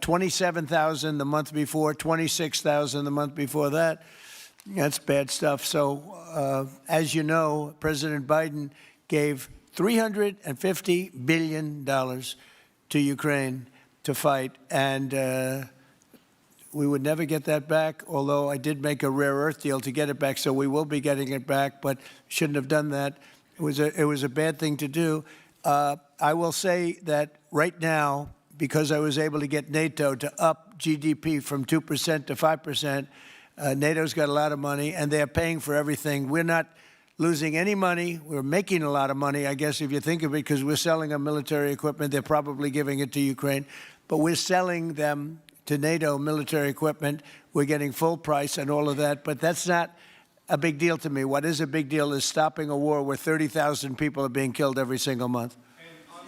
27,000 the month before, 26,000 the month before that. That's bad stuff. So, as you know, President Biden gave $350 billion to Ukraine to fight, and we would never get that back, although I did make a rare earth deal to get it back, so we will be getting it back, but shouldn't have done that. It was a bad thing to do. I will say that right now, because I was able to get NATO to up GDP from 2% to 5%, NATO's got a lot of money, and they're paying for everything. We're not losing any money. We're making a lot of money, I guess, if you think of it, because we're selling them military equipment. They're probably giving it to Ukraine. But we're selling them to NATO military equipment. We're getting full price and all of that. But that's not a big deal to me. What is a big deal is stopping a war where 30,000 people are being killed every single month. On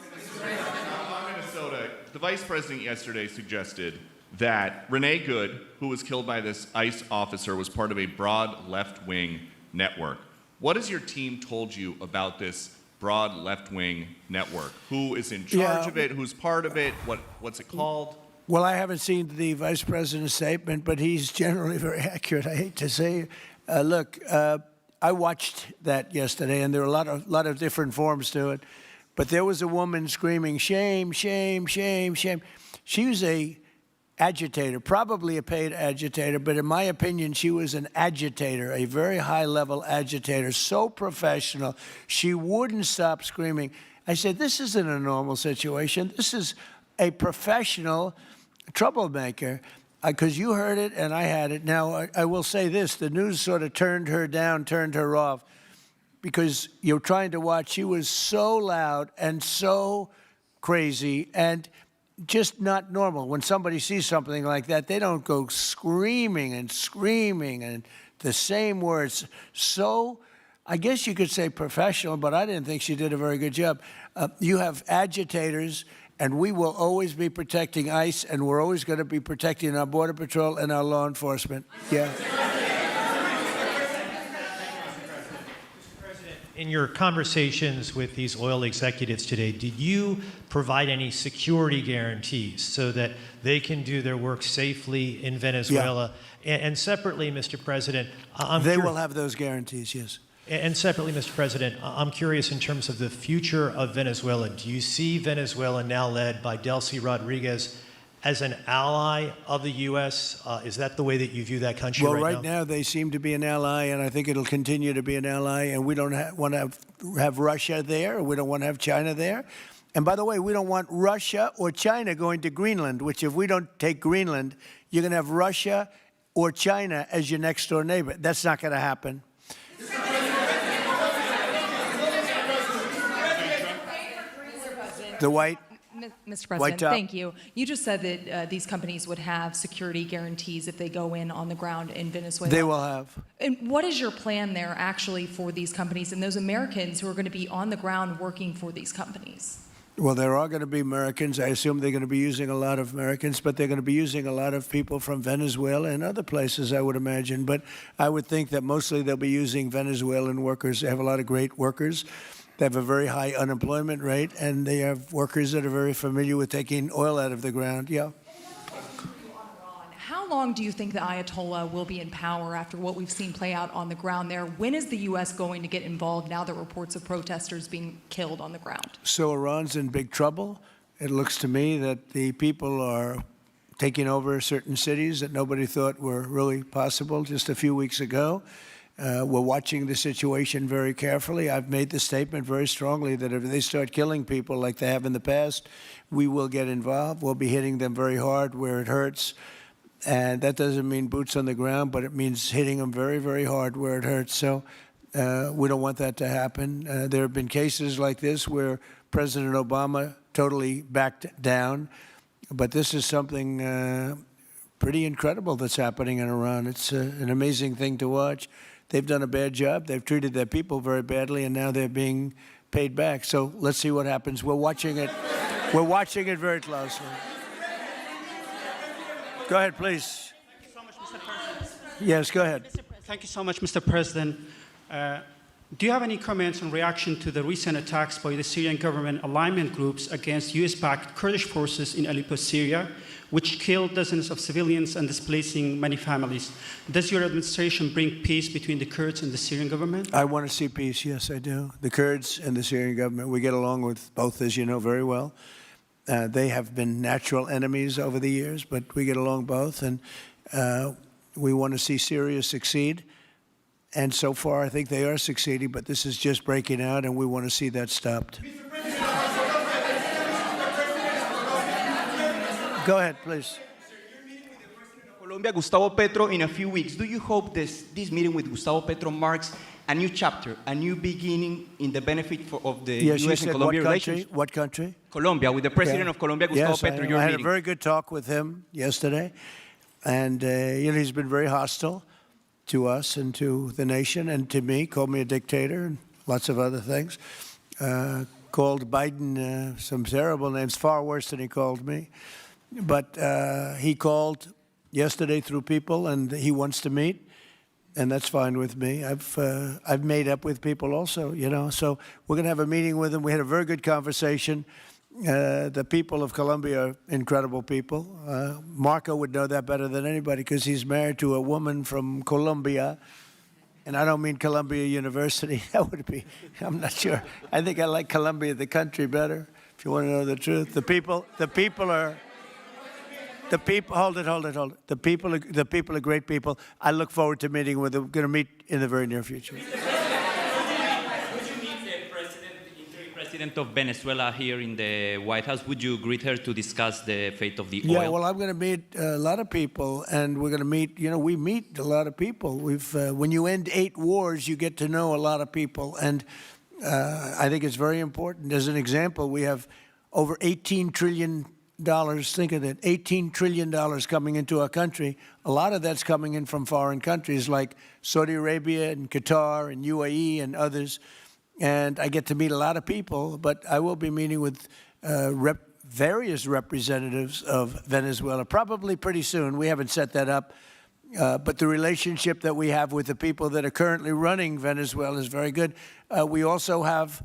Minnesota, the vice president yesterday suggested that Renee Good, who was killed by this ICE officer, was part of a broad left-wing network. What has your team told you about this broad left-wing network? Who is in charge of it? Who's part of it? What's it called? Well, I haven't seen the vice president's statement, but he's generally very accurate. I hate to say, look, I watched that yesterday, and there were a lot of different forms to it. But there was a woman screaming, "Shame, shame, shame, shame." She was a agitator, probably a paid agitator, but in my opinion, she was an agitator, a very high-level agitator, so professional. She wouldn't stop screaming. I said, this isn't a normal situation. This is a professional troublemaker, because you heard it and I had it. Now, I will say this. The news sort of turned her down, turned her off, because you're trying to watch. She was so loud and so crazy and just not normal. When somebody sees something like that, they don't go screaming and the same words. So I guess you could say professional, but I didn't think she did a very good job. You have agitators, and we will always be protecting ICE, and we're always going to be protecting our Border Patrol and our law enforcement. Yeah. In your conversations with these oil executives today, did you provide any security guarantees so that they can do their work safely in Venezuela? Yeah. And separately, Mr. President, they will have those guarantees, yes. And separately, Mr. President, I'm curious in terms of the future of Venezuela. Do you see Venezuela, now led by Delcy Rodriguez, as an ally of the U.S.? Is that the way that you view that country right now? Well, right now they seem to be an ally, and I think it'll continue to be an ally. And we don't want to have Russia there. We don't want to have China there. And by the way, we don't want Russia or China going to Greenland, which if we don't take Greenland, you're going to have Russia or China as your next door neighbor. That's not going to happen. The white. Mr. President, thank you. You just said that these companies would have security guarantees if they go in on the ground in Venezuela. They will have. And what is your plan there actually for these companies and those Americans who are going to be on the ground working for these companies? Well, there are going to be Americans. I assume they're going to be using a lot of Americans, but they're going to be using a lot of people from Venezuela and other places, I would imagine. But I would think that mostly they'll be using Venezuelan workers. They have a lot of great workers. They have a very high unemployment rate, and they have workers that are very familiar with taking oil out of the ground. Yeah. How long do you think the Ayatollah will be in power after what we've seen play out on the ground there? When is the U.S. going to get involved now that reports of protesters being killed on the ground? So Iran's in big trouble. It looks to me that the people are taking over certain cities that nobody thought were really possible just a few weeks ago. We're watching the situation very carefully. I've made the statement very strongly that if they start killing people like they have in the past, we will get involved. We'll be hitting them very hard where it hurts. And that doesn't mean boots on the ground, but it means hitting them very, very hard where it hurts. So we don't want that to happen. There have been cases like this where President Obama totally backed down. But this is something pretty incredible that's happening in Iran. It's an amazing thing to watch. They've done a bad job. They've treated their people very badly, and now they're being paid back. So let's see what happens. We're watching it. We're watching it very closely. Go ahead, please. Thank you so much, Mr. President. Yes, go ahead. Thank you so much, Mr. President. Do you have any comments on reaction to the recent attacks by the Syrian government alignment groups against US-backed Kurdish forces in Aleppo, Syria, which killed dozens of civilians and displacing many families? Does your administration bring peace between the Kurds and the Syrian government? I want to see peace, yes, I do. The Kurds and the Syrian government, we get along with both, as you know very well. They have been natural enemies over the years, but we get along both, and we want to see Syria succeed. And so far, I think they are succeeding, but this is just breaking out, and we want to see that stopped. Go ahead, please. Colombia, Gustavo Petro, in a few weeks. Do you hope this meeting with Gustavo Petro marks a new chapter, a new beginning in the benefit of the Yes, U.S. and Colombia relations? What country? Colombia, with the president of Colombia, Gustavo Yes, Petro, your I had meeting. a very good talk with him yesterday, and he's been very hostile to us and to the nation and to me, called me a dictator and lots of other things, called Biden some terrible names, far worse than he called me. But he called yesterday through people, and he wants to meet, and that's fine with me. I've made up with people also, you know, so we're going to have a meeting with him. We had a very good conversation. The people of Colombia are incredible people. Marco would know that better than anybody because he's married to a woman from Colombia. And I don't mean Columbia University. That would be, I'm not sure. I think I like Colombia, the country, better, if you want to know the truth. The people are, hold it. The people are great people. I look forward to meeting with them. We're going to meet in the very near future. President of Venezuela here in the White House. Would you greet her to discuss the fate of the oil? Yeah, well, I'm going to meet a lot of people, and we're going to meet, you know, we meet a lot of people. When you end 8 wars, you get to know a lot of people, and I think it's very important. As an example, we have over $18 trillion, think of that, $18 trillion coming into our country. A lot of that's coming in from foreign countries like Saudi Arabia and Qatar and UAE and others. And I get to meet a lot of people, but I will be meeting with various representatives of Venezuela, probably pretty soon. We haven't set that up. But the relationship that we have with the people that are currently running Venezuela is very good. We also have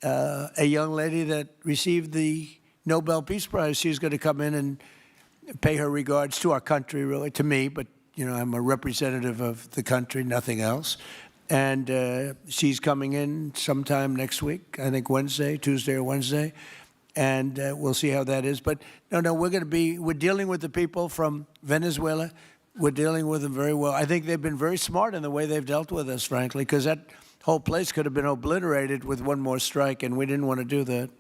a young lady that received the Nobel Peace Prize. She's going to come in and pay her regards to our country, really, to me. But, you know, I'm a representative of the country, nothing else. And she's coming in sometime next week, I think Tuesday or Wednesday, and we'll see how that is. But no, we're dealing with the people from Venezuela. We're dealing with them very well. I think they've been very smart in the way they've dealt with us, frankly, because that whole place could have been obliterated with one more strike, and we didn't want to do that.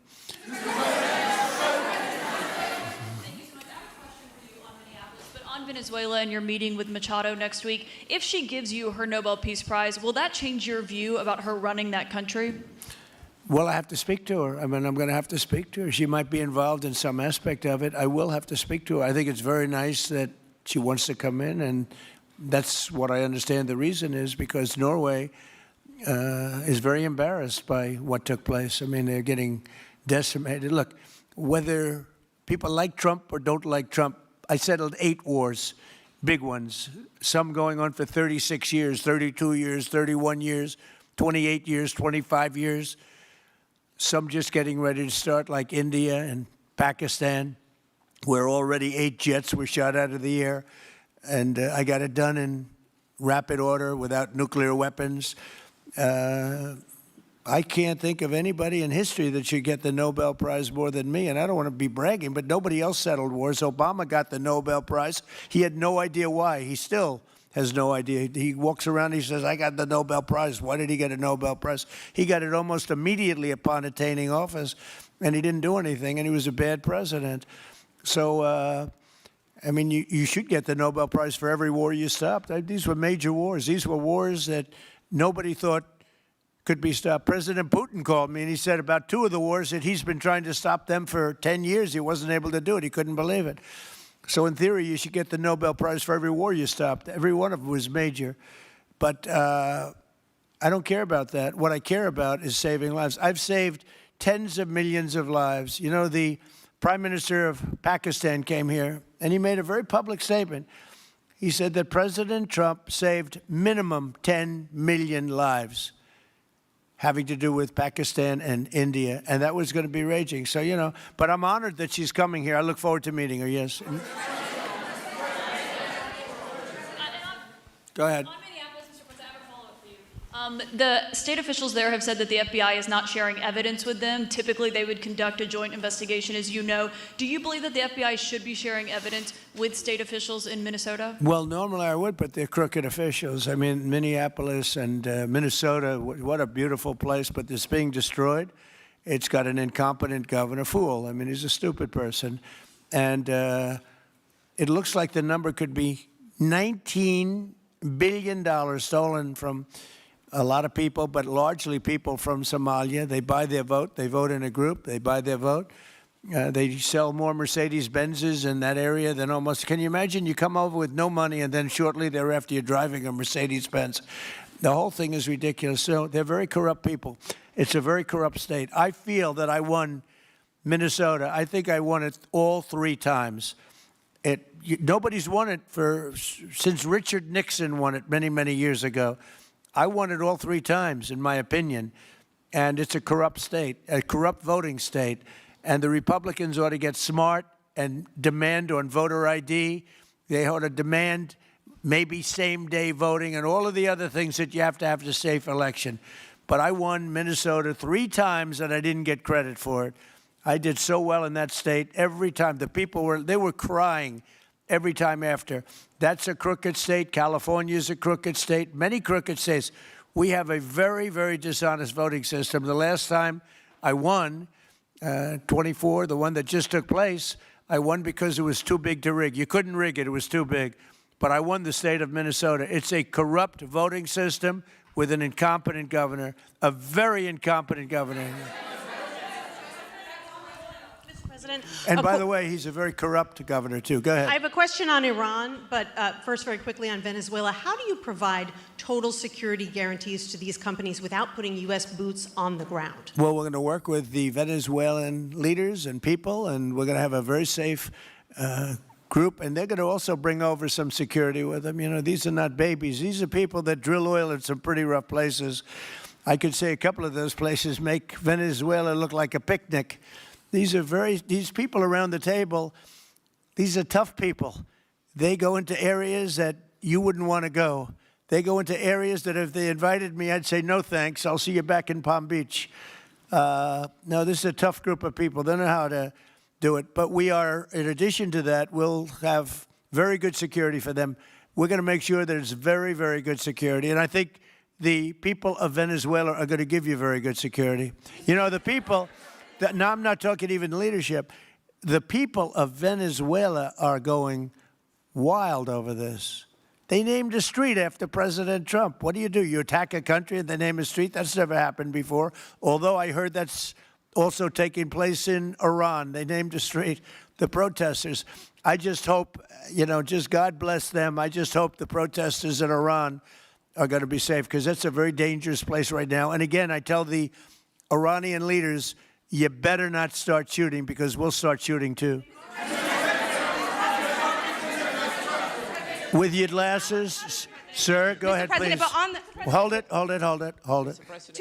Venezuela and your meeting with Machado next week, if she gives you her Nobel Peace Prize, will that change your view about her running that country? Well, I have to speak to her. I mean, I'm going to have to speak to her. She might be involved in some aspect of it. I will have to speak to her. I think it's very nice that she wants to come in, and that's what I understand the reason is, because Norway is very embarrassed by what took place. I mean, they're getting decimated. Look, whether people like Trump or don't like Trump, I settled 8 wars, big ones, some going on for 36 years, 32 years, 31 years, 28 years, 25 years, some just getting ready to start, like India and Pakistan, where already 8 jets were shot out of the air, and I got it done in rapid order without nuclear weapons. I can't think of anybody in history that should get the Nobel Prize more than me, and I don't want to be bragging, but nobody else settled wars. Obama got the Nobel Prize. He had no idea why. He still has no idea. He walks around and he says, I got the Nobel Prize. Why did he get a Nobel Prize? He got it almost immediately upon attaining office, and he didn't do anything, and he was a bad president. So, I mean, you should get the Nobel Prize for every war you stopped. These were major wars. These were wars that nobody thought could be stopped. President Putin called me, and he said about 2 of the wars that he's been trying to stop them for 10 years. He wasn't able to do it. He couldn't believe it. So in theory, you should get the Nobel Prize for every war you stopped. Every one of them was major. But I don't care about that. What I care about is saving lives. I've saved tens of millions of lives. You know, the Prime Minister of Pakistan came here, and he made a very public statement. He said that President Trump saved minimum 10 million lives. having to do with Pakistan and India, and that was going to be raging. So, you know, but I'm honored that she's coming here. I look forward to meeting her, yes. Go ahead. On Minneapolis, Mr. President, I have a follow-up for you. The state officials there have said that the FBI is not sharing evidence with them. Typically, they would conduct a joint investigation, as you know. Do you believe that the FBI should be sharing evidence with state officials in Minnesota? Well, normally I would, but they're crooked officials. I mean, Minneapolis and Minnesota, what a beautiful place, but it's being destroyed. It's got an incompetent governor, fool. I mean, he's a stupid person. And it looks like the number could be $19 billion stolen from a lot of people, but largely people from Somalia. They buy their vote. They vote in a group. They buy their vote. They sell more Mercedes-Benzes in that area than almost. Can you imagine? You come over with no money, and then shortly thereafter you're driving a Mercedes-Benz. The whole thing is ridiculous. So they're very corrupt people. It's a very corrupt state. I feel that I won Minnesota. I think I won it all 3 times. Nobody's won it since Richard Nixon won it many, many years ago. I won it all 3 times, in my opinion. And it's a corrupt state, a corrupt voting state. And the Republicans ought to get smart and demand on voter ID. They ought to demand maybe same-day voting and all of the other things that you have to have a safe election. But I won Minnesota 3 times, and I didn't get credit for it. I did so well in that state every time. The people were crying every time after. That's a crooked state. California is a crooked state. Many crooked states. We have a very, very dishonest voting system. The last time I won, 24, the one that just took place, I won because it was too big to rig. You couldn't rig it. It was too big. But I won the state of Minnesota. It's a corrupt voting system with an incompetent governor, a very incompetent governor. And by the way, he's a very corrupt governor, too. Go ahead. I have a question on Iran, but first, very quickly on Venezuela. How do you provide total security guarantees to these companies without putting U.S. boots on the ground? Well, we're going to work with the Venezuelan leaders and people, and we're going to have a very safe group, and they're going to also bring over some security with them. You know, these are not babies. These are people that drill oil in some pretty rough places. I could say a couple of those places make Venezuela look like a picnic. These people around the table, these are tough people. They go into areas that you wouldn't want to go. They go into areas that if they invited me, I'd say, no thanks, I'll see you back in Palm Beach. No, this is a tough group of people. They know how to do it. But we are, in addition to that, we'll have very good security for them. We're going to make sure that it's very, very good security. And I think the people of Venezuela are going to give you very good security. You know, the people... Now, I'm not talking even leadership. The people of Venezuela are going wild over this. They named a street after President Trump. What do? You attack a country and they name a street? That's never happened before. Although I heard that's also taking place in Iran. They named a street. The protesters. I just hope, you know, just God bless them. I just hope the protesters in Iran are going to be safe, because that's a very dangerous place right now. And again, I tell the Iranian leaders, you better not start shooting, because we'll start shooting too. With your glasses, sir, go ahead, please. Hold it.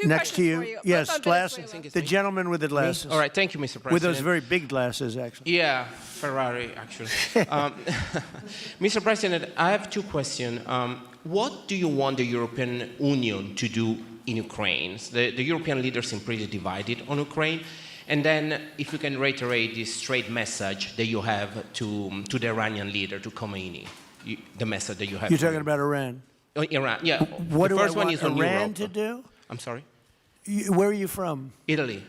Next to you. Yes, glasses. The gentleman with the glasses. All right, thank you, Mr. President. With those very big glasses, actually. Yeah, Ferrari, actually. Mr. President, I have 2 questions. What do you want the European Union to do in Ukraine? The European leaders seem pretty divided on Ukraine. And then, if you can reiterate this straight message that you have to the Iranian leader, to Khomeini, the message that you have. You're talking about Iran? Iran, yeah. What the do first I want one is on Iran Europe. to do? I'm sorry? Where are you from? Italy.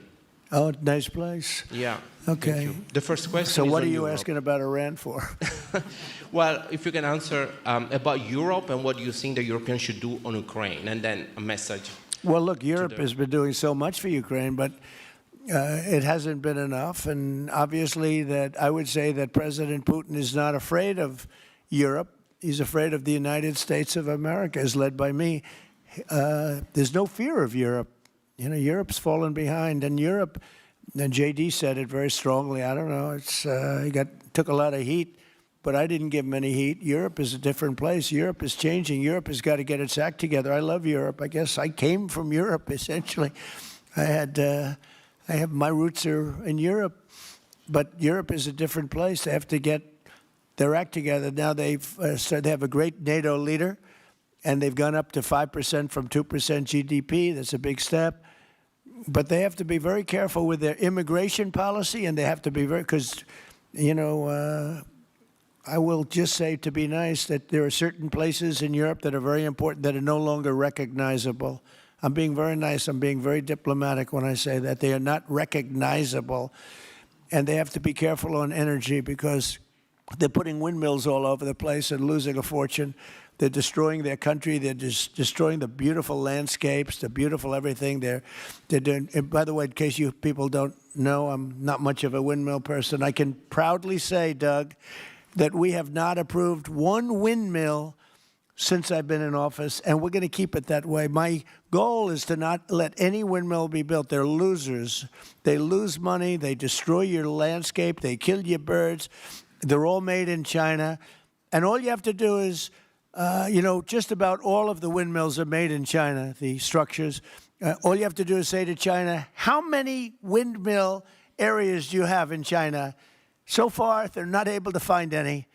Oh, nice place. Yeah. Okay. The first question So is what on are you Europe. asking about Iran for? Well, if you can answer about Europe and what you think the Europeans should do on Ukraine, and then a message. Well, look, Europe has been doing so much for Ukraine, but it hasn't been enough. And obviously that I would say that President Putin is not afraid of Europe. He's afraid of the United States of America, as led by me. There's no fear of Europe. You know, Europe's fallen behind. And Europe, and J.D. said it very strongly, I don't know, he took a lot of heat but I didn't give them any heat. Europe is a different place. Europe is changing. Europe has got to get its act together. I love Europe. I guess I came from Europe, essentially. I have my roots are in Europe, but Europe is a different place. They have to get their act together. Now they have a great NATO leader, and they've gone up to 5% from 2% GDP. That's a big step. But they have to be very careful with their immigration policy, and they have to be very, because, you know, I will just say, to be nice, that there are certain places in Europe that are very important that are no longer recognizable. I'm being very nice. I'm being very diplomatic when I say that. They are not recognizable. And they have to be careful on energy because they're putting windmills all over the place and losing a fortune. They're destroying their country. They're just destroying the beautiful landscapes, the beautiful everything. They're doing, and by the way, in case you people don't know, I'm not much of a windmill person. I can proudly say, Doug, that we have not approved one windmill since I've been in office, and we're going to keep it that way. My goal is to not let any windmill be built. They're losers. They lose money. They destroy your landscape. They kill your birds. They're all made in China. And all you have to do is, you know, just about all of the windmills are made in China, the structures. All you have to do is say to China, how many windmill areas do you have in China? So far, they're not able to find any.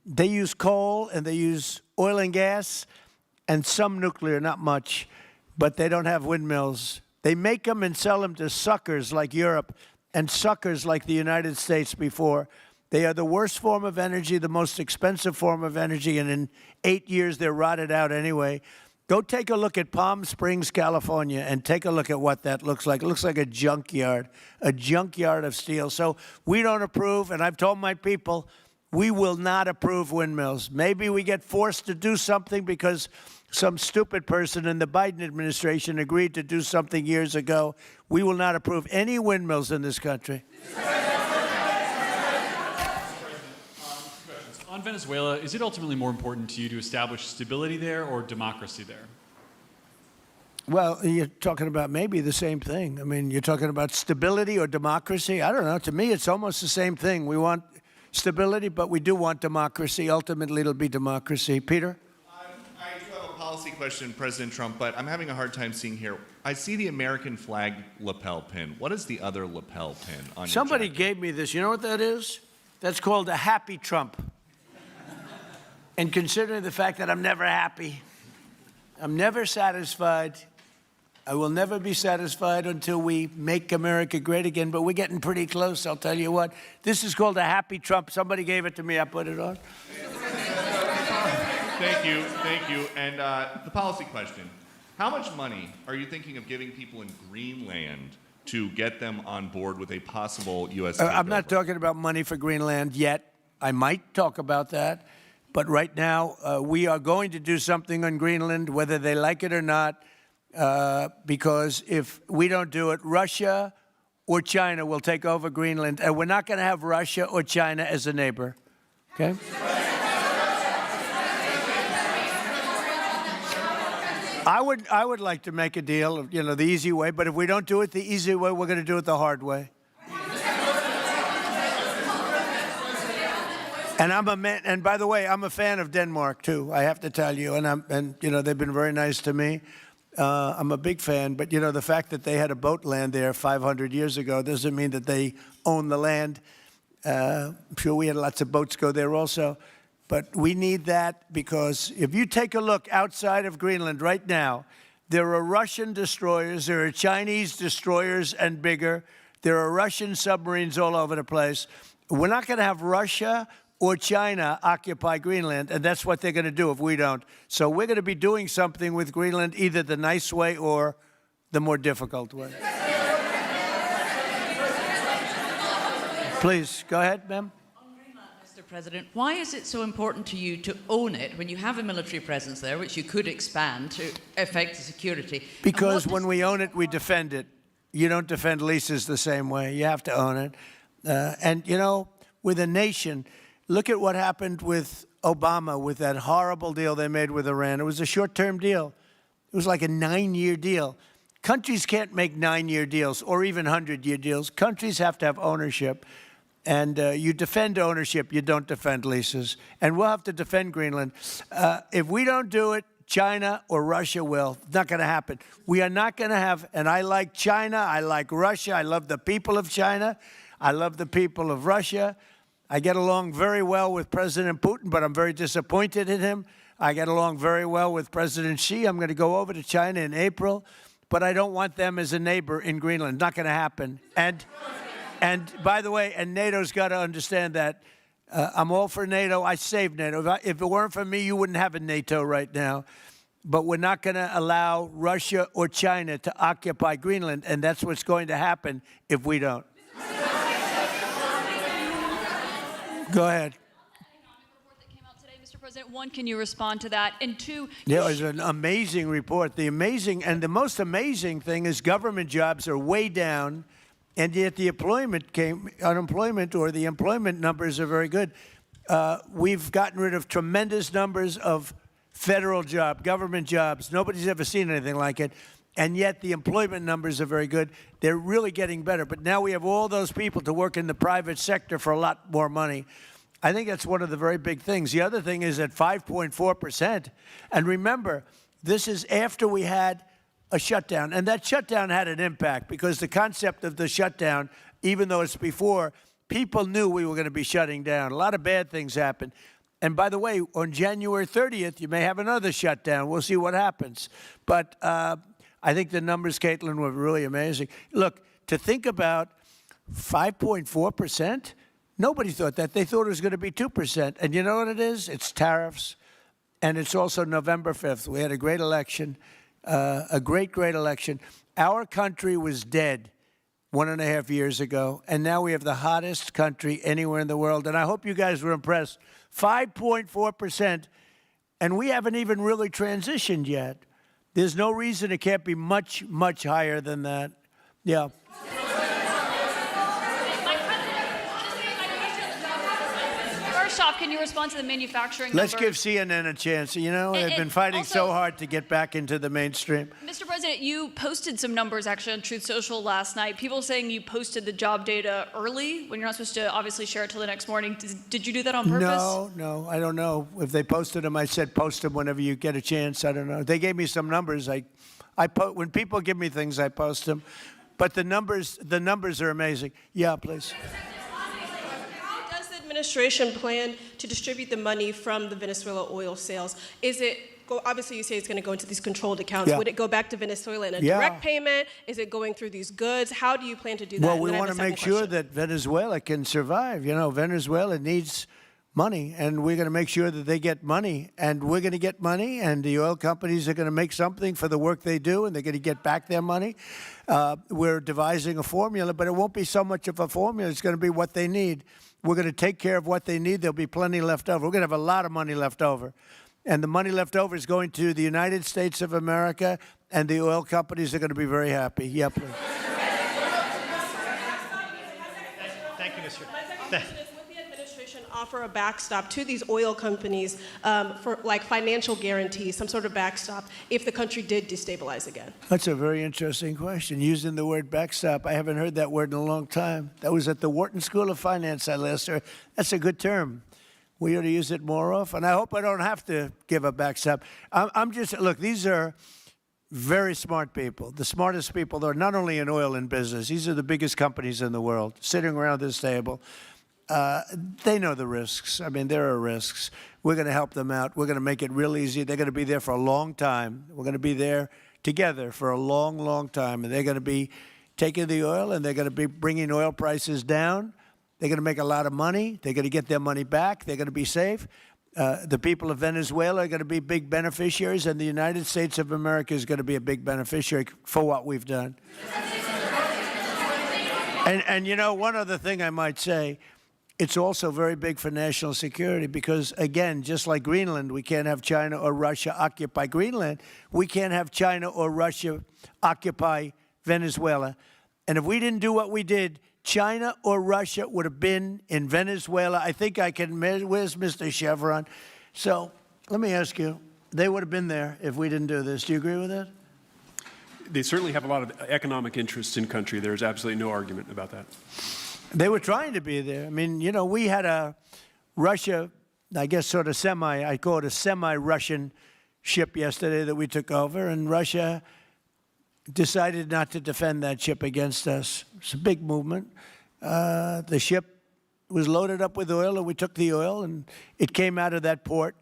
They use coal and they use oil and gas and some nuclear, not much, but they don't have windmills. They make them and sell them to suckers like Europe and suckers like the United States before. They are the worst form of energy, the most expensive form of energy, and in 8 years they're rotted out anyway. Go take a look at Palm Springs, California, and take a look at what that looks like. It looks like a junkyard of steel. So we don't approve, and I've told my people, we will not approve windmills. Maybe we get forced to do something because some stupid person in the Biden administration agreed to do something years ago. We will not approve any windmills in this country. On Venezuela, is it ultimately more important to you to establish stability there or democracy there? Well, you're talking about maybe the same thing. I mean, you're talking about stability or democracy. I don't know. To me, it's almost the same thing. We want stability, but we do want democracy. Ultimately, it'll be democracy. Peter? I do have a policy question, President Trump, but I'm having a hard time seeing here. I see the American flag lapel pin. What is the other lapel pin on Somebody your jacket? gave me this. You know what that is? That's called a happy Trump. And considering the fact that I'm never happy, I'm never satisfied, I will never be satisfied until we make America great again, but we're getting pretty close, I'll tell you what. This is called a happy Trump. Somebody gave it to me, I put it on. Thank you, thank you. And the policy question. How much money are you thinking of giving people in Greenland to get them on board with a possible U.S. takeover? I'm not talking about money for Greenland yet. I might talk about that. But right now, we are going to do something on Greenland, whether they like it or not, because if we don't do it, Russia or China will take over Greenland, and we're not going to have Russia or China as a neighbor. Okay? I would like to make a deal, you know, the easy way, but if we don't do it the easy way, we're going to do it the hard way. And I'm a man, and by the way, I'm a fan of Denmark too. I have to tell you, and you know they've been very nice to me. I'm a big fan, but you know the fact that they had a boat land there 500 years ago doesn't mean that they own the land. I'm sure we had lots of boats go there also, but we need that because if you take a look outside of Greenland right now, there are Russian destroyers, there are Chinese destroyers and bigger, there are Russian submarines all over the place. We're not going to have Russia or China occupy Greenland, and that's what they're going to do if we don't. So we're going to be doing something with Greenland, either the nice way or the more difficult way. Please, go ahead, ma'am. On Greenland, Mr. President, why is it so important to you to own it when you have a military presence there, which you could expand to affect the security? Because when we own it, we defend it. You don't defend leases the same way. You have to own it. And, you know, with a nation, look at what happened with Obama, with that horrible deal they made with Iran. It was a short-term deal. It was like a 9-year deal. Countries can't make 9-year deals or even 100-year deals. Countries have to have ownership. And you defend ownership, you don't defend leases. And we'll have to defend Greenland. If we don't do it, China or Russia will. It's not going to happen. We are not going to have, and I like China, I like Russia, I love the people of China, I love the people of Russia. I get along very well with President Putin, but I'm very disappointed in him. I get along very well with President Xi. I'm going to go over to China in April, but I don't want them as a neighbor in Greenland. Not going to happen. And by the way, and NATO's got to understand that. I'm all for NATO. I saved NATO. If it weren't for me, you wouldn't have a NATO right now. But we're not going to allow Russia or China to occupy Greenland, and that's what's going to happen if we don't. Go ahead. Mr. President, one, can you respond to that? And two, Yeah, it was an amazing report. The most amazing thing is government jobs are way down, and yet the unemployment or the employment numbers are very good. We've gotten rid of tremendous numbers of federal government jobs. Nobody's ever seen anything like it. And yet the employment numbers are very good. They're really getting better. But now we have all those people to work in the private sector for a lot more money. I think that's one of the very big things. The other thing is at 5.4%. And remember, this is after we had a shutdown. And that shutdown had an impact because the concept of the shutdown, even though it's before, people knew we were going to be shutting down. A lot of bad things happened. And by the way, on January 30th, you may have another shutdown. We'll see what happens. But I think the numbers, Caitlin, were really amazing. Look, to think about 5.4%, nobody thought that. They thought it was going to be 2%. And you know what it is? It's tariffs. And it's also November 5th. We had a great election, a great election. Our country was dead 1.5 years ago, and now we have the hottest country anywhere in the world. And I hope you guys were impressed. 5.4%, and we haven't even really transitioned yet. There's no reason it can't be much, much higher than that. Yeah. first off, can you respond to the manufacturing Let's numbers? give CNN a chance. You know, they've been fighting so hard to get back into the mainstream. Mr. President, you posted some numbers actually on Truth Social last night. People saying you posted the job data early when you're not supposed to obviously share it till the next morning. Did you do that on purpose? No, I don't know. If they posted them, I said post them whenever you get a chance. I don't know. They gave me some numbers. When people give me things, I post them. But the numbers are amazing. Yeah, please. How does the administration plan to distribute the money from the Venezuela oil sales? Is it, obviously you say it's going to go into these controlled accounts. Yeah. Would it go back to Venezuela in a direct payment? Is it going through these goods? How do you plan to do that? Well, we want to make sure that Venezuela can survive. You know, Venezuela needs money, and we're going to make sure that they get money, and we're going to get money, and the oil companies are going to make something for the work they do, and they're going to get back their money. We're devising a formula, but it won't be so much of a formula. It's going to be what they need. We're going to take care of what they need. There'll be plenty left over. We're going to have a lot of money left over. And the money left over is going to the United States of America, and the oil companies are going to be very happy. Yeah, please. Thank you, Mr. Would the administration offer a backstop to these oil companies for like financial guarantees, some sort of backstop, if the country did destabilize again? That's a very interesting question. Using the word backstop, I haven't heard that word in a long time. That was at the Wharton School of Finance I last heard. That's a good term. We ought to use it more often. I hope I don't have to give a backstop. Look, these are very smart people, the smartest people. They're not only in oil and business. These are the biggest companies in the world sitting around this table. They know the risks. I mean, there are risks. We're going to help them out. We're going to make it real easy. They're going to be there for a long time. We're going to be there together for a long, long time. And they're going to be taking the oil, and they're going to be bringing oil prices down. They're going to make a lot of money. They're going to get their money back. They're going to be safe. The people of Venezuela are going to be big beneficiaries, and the United States of America is going to be a big beneficiary for what we've done. And you know, one other thing I might say, it's also very big for national security because, again, just like Greenland, we can't have China or Russia occupy Greenland. We can't have China or Russia occupy Venezuela. And if we didn't do what we did, China or Russia would have been in Venezuela. I think I can measure. Where's Mr. Chevron? So let me ask you, they would have been there if we didn't do this. Do you agree with that? They certainly have a lot of economic interests in country. There's absolutely no argument about that. They were trying to be there. I mean, you know, we had a Russia, I guess sort of I call it a semi-Russian ship yesterday that we took over, and Russia decided not to defend that ship against us. It's a big movement. The ship was loaded up with oil, and we took the oil, and it came out of that port.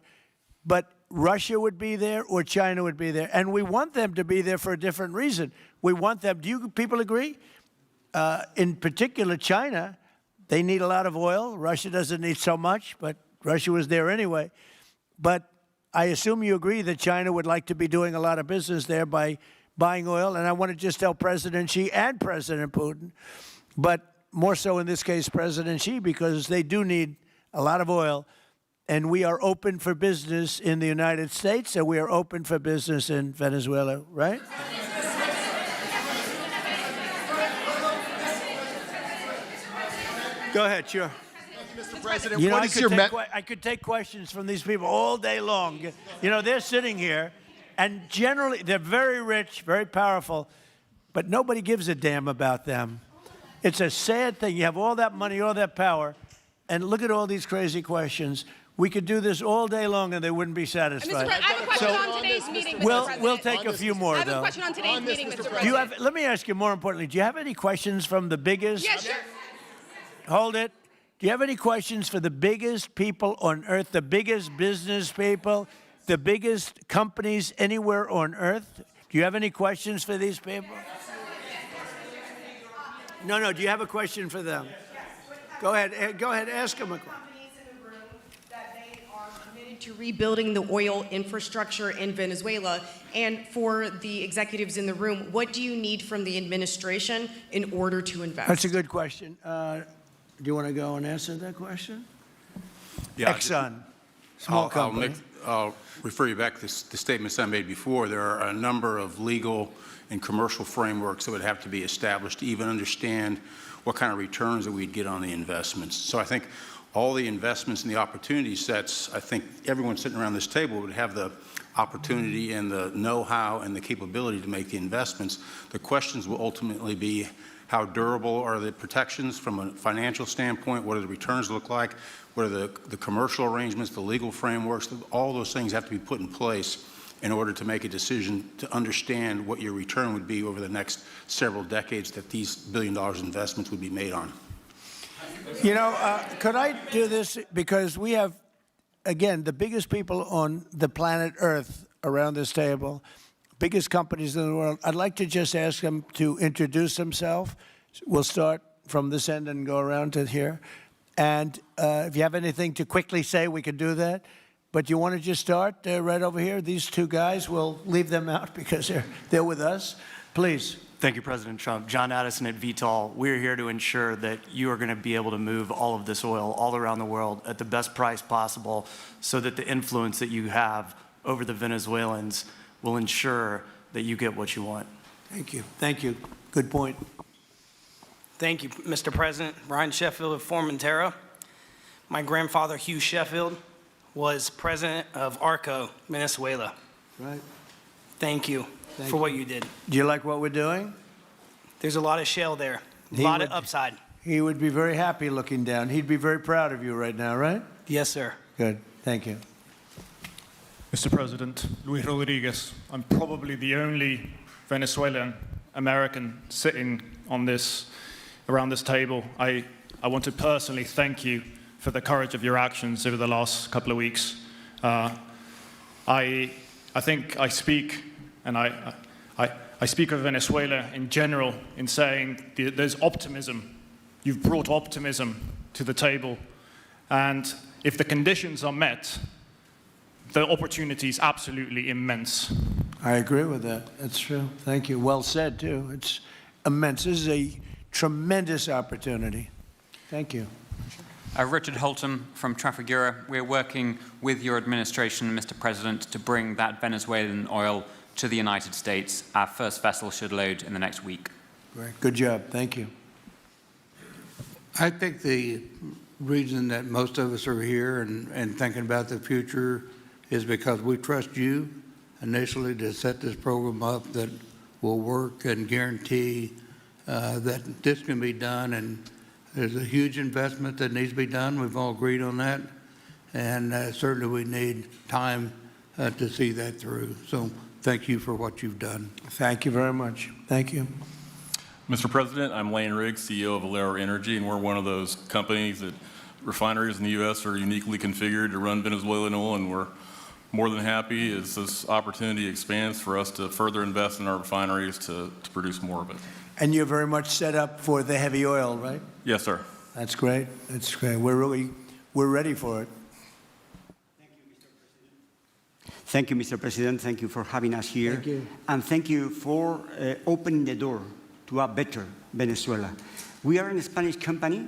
But Russia would be there or China would be there, and we want them to be there for a different reason. We want them, do you people agree? In particular, China, they need a lot of oil. Russia doesn't need so much, but Russia was there anyway. But I assume you agree that China would like to be doing a lot of business there by buying oil. And I want to just tell President Xi and President Putin, but more so in this case, President Xi, because they do need a lot of oil. And we are open for business in the United States, and we are open for business in Venezuela, right? Go ahead, sure. Mr. President, You know, what is your I could take questions from these people all day long. You know, they're sitting here, and generally they're very rich, very powerful, but nobody gives a damn about them. It's a sad thing. You have all that money, all that power, and look at all these crazy questions. We could do this all day long, and they wouldn't be satisfied. I have a question on today's meeting, Mr. President. We'll take a few more, I have though. a question on today's meeting, Mr. President. Do you have? Let me ask you more importantly. Do you have any questions from the biggest? Yeah, sure. Hold it. Do you have any questions for the biggest people on earth, the biggest business people, the biggest companies anywhere on earth? Do you have any questions for these people? No. Do you have a question for them? Go ahead. Go ahead. Ask them a question. To rebuilding the oil infrastructure in Venezuela, and for the executives in the room, what do you need from the administration in order to invest? That's a good question. Do you want to go and answer that question? Yeah, Exxon, small company. I'll refer you back to the statements I made before. There are a number of legal and commercial frameworks that would have to be established to even understand what kind of returns that we'd get on the investments. So I think all the investments and the opportunity sets, I think everyone sitting around this table would have the opportunity and the know-how and the capability to make the investments. The questions will ultimately be, how durable are the protections from a financial standpoint? What do the returns look like? What are the commercial arrangements, the legal frameworks? All those things have to be put in place in order to make a decision to understand what your return would be over the next several decades that these billion-dollar investments would be made on. You know, could I do this? Because we have, again, the biggest people on the planet Earth around this table, biggest companies in the world. I'd like to just ask them to introduce themselves. We'll start from this end and go around to here. And if you have anything to quickly say, we can do that. But you want to just start right over here? These two guys, we'll leave them out because they're with us. Please. Thank you, President Trump. John Addison at VTOL. We're here to ensure that you are going to be able to move all of this oil all around the world at the best price possible so that the influence that you have over the Venezuelans will ensure that you get what you want. Thank you. Thank you. Good point. Thank you, Mr. President. Brian Sheffield of Formentera. My grandfather, Hugh Sheffield, was president of ARCO, Venezuela. Right. Thank you for what you did. Do you like what we're doing? There's a lot of shale there, a lot of upside. He would be very happy looking down. He'd be very proud of you right now, right? Yes, sir. Good. Thank you. Mr. President, Luis Rodriguez. I'm probably the only Venezuelan American sitting on around this table. I want to personally thank you for the courage of your actions over the last couple of weeks. I think I speak, and I speak of Venezuela in general in saying there's optimism. You've brought optimism to the table, and if the conditions are met, the opportunity is absolutely immense. I agree with that. That's true. Thank you. Well said, too. It's immense. This is a tremendous opportunity. Thank you. Richard Holton from Trafigura. We're working with your administration, Mr. President, to bring that Venezuelan oil to the United States. Our first vessel should load in the next week. Great. Good job. Thank you. I think the reason that most of us are here and thinking about the future is because we trust you initially to set this program up that will work and guarantee that this can be done. And There's a huge investment that needs to be done. We've all agreed on that. And certainly we need time to see that through. So thank you for what you've done. Thank you very much. Thank you. Mr. President, I'm Lane Riggs, CEO of Valero Energy, and we're one of those companies that refineries in the U.S. are uniquely configured to run Venezuelan oil, and we're more than happy as this opportunity expands for us to further invest in our refineries to produce more of it. And you're very much set up for the heavy oil, right? Yes, sir. That's great. That's great. We're ready for it. Thank you, Mr. President. Thank you for having us here. Thank you. And thank you for opening the door to a better Venezuela. We are a Spanish company,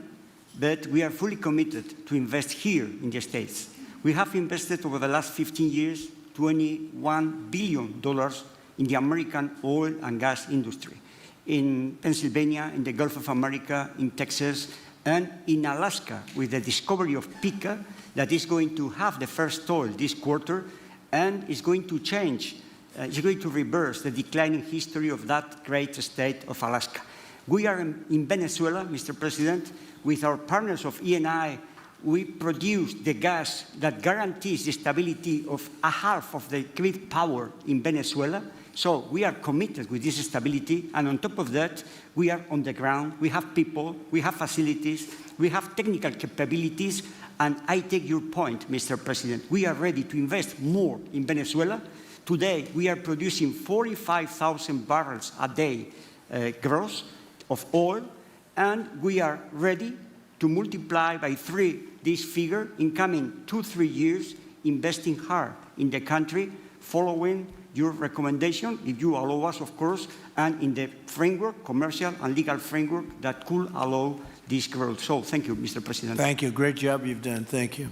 but we are fully committed to invest here in the States. We have invested over the last 15 years $21 billion in the American oil and gas industry, in Pennsylvania, in the Gulf of America, in Texas, and in Alaska, with the discovery of Pica that is going to have the first oil this quarter, and is going to change, is going to reverse the declining history of that great state of Alaska. We are in Venezuela, Mr. President, with our partners of Eni. We produce the gas that guarantees the stability of a half of the grid power in Venezuela. So we are committed with this stability, and on top of that, we are on the ground. We have people, we have facilities, we have technical capabilities, and I take your point, Mr. President. We are ready to invest more in Venezuela. Today, we are producing 45,000 barrels a day gross of oil, and we are ready to multiply by 3 this figure in coming 2-3 years, investing hard in the country, following your recommendation, if you allow us, of course, and in the framework, commercial and legal framework that could allow this growth. So thank you, Mr. President. Thank you. Great job you've done. Thank you.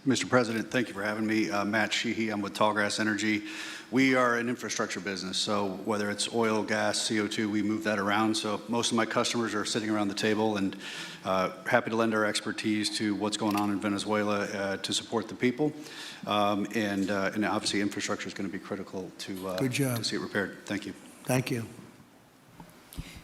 Mr. President, thank you for having me. Matt Sheehy, I'm with Tallgrass Energy. We are an infrastructure business, so whether it's oil, gas, CO2, we move that around. So most of my customers are sitting around the table and happy to lend our expertise to what's going on in Venezuela to support the people. And obviously infrastructure is going to be critical to see it repaired. Thank you. Thank you.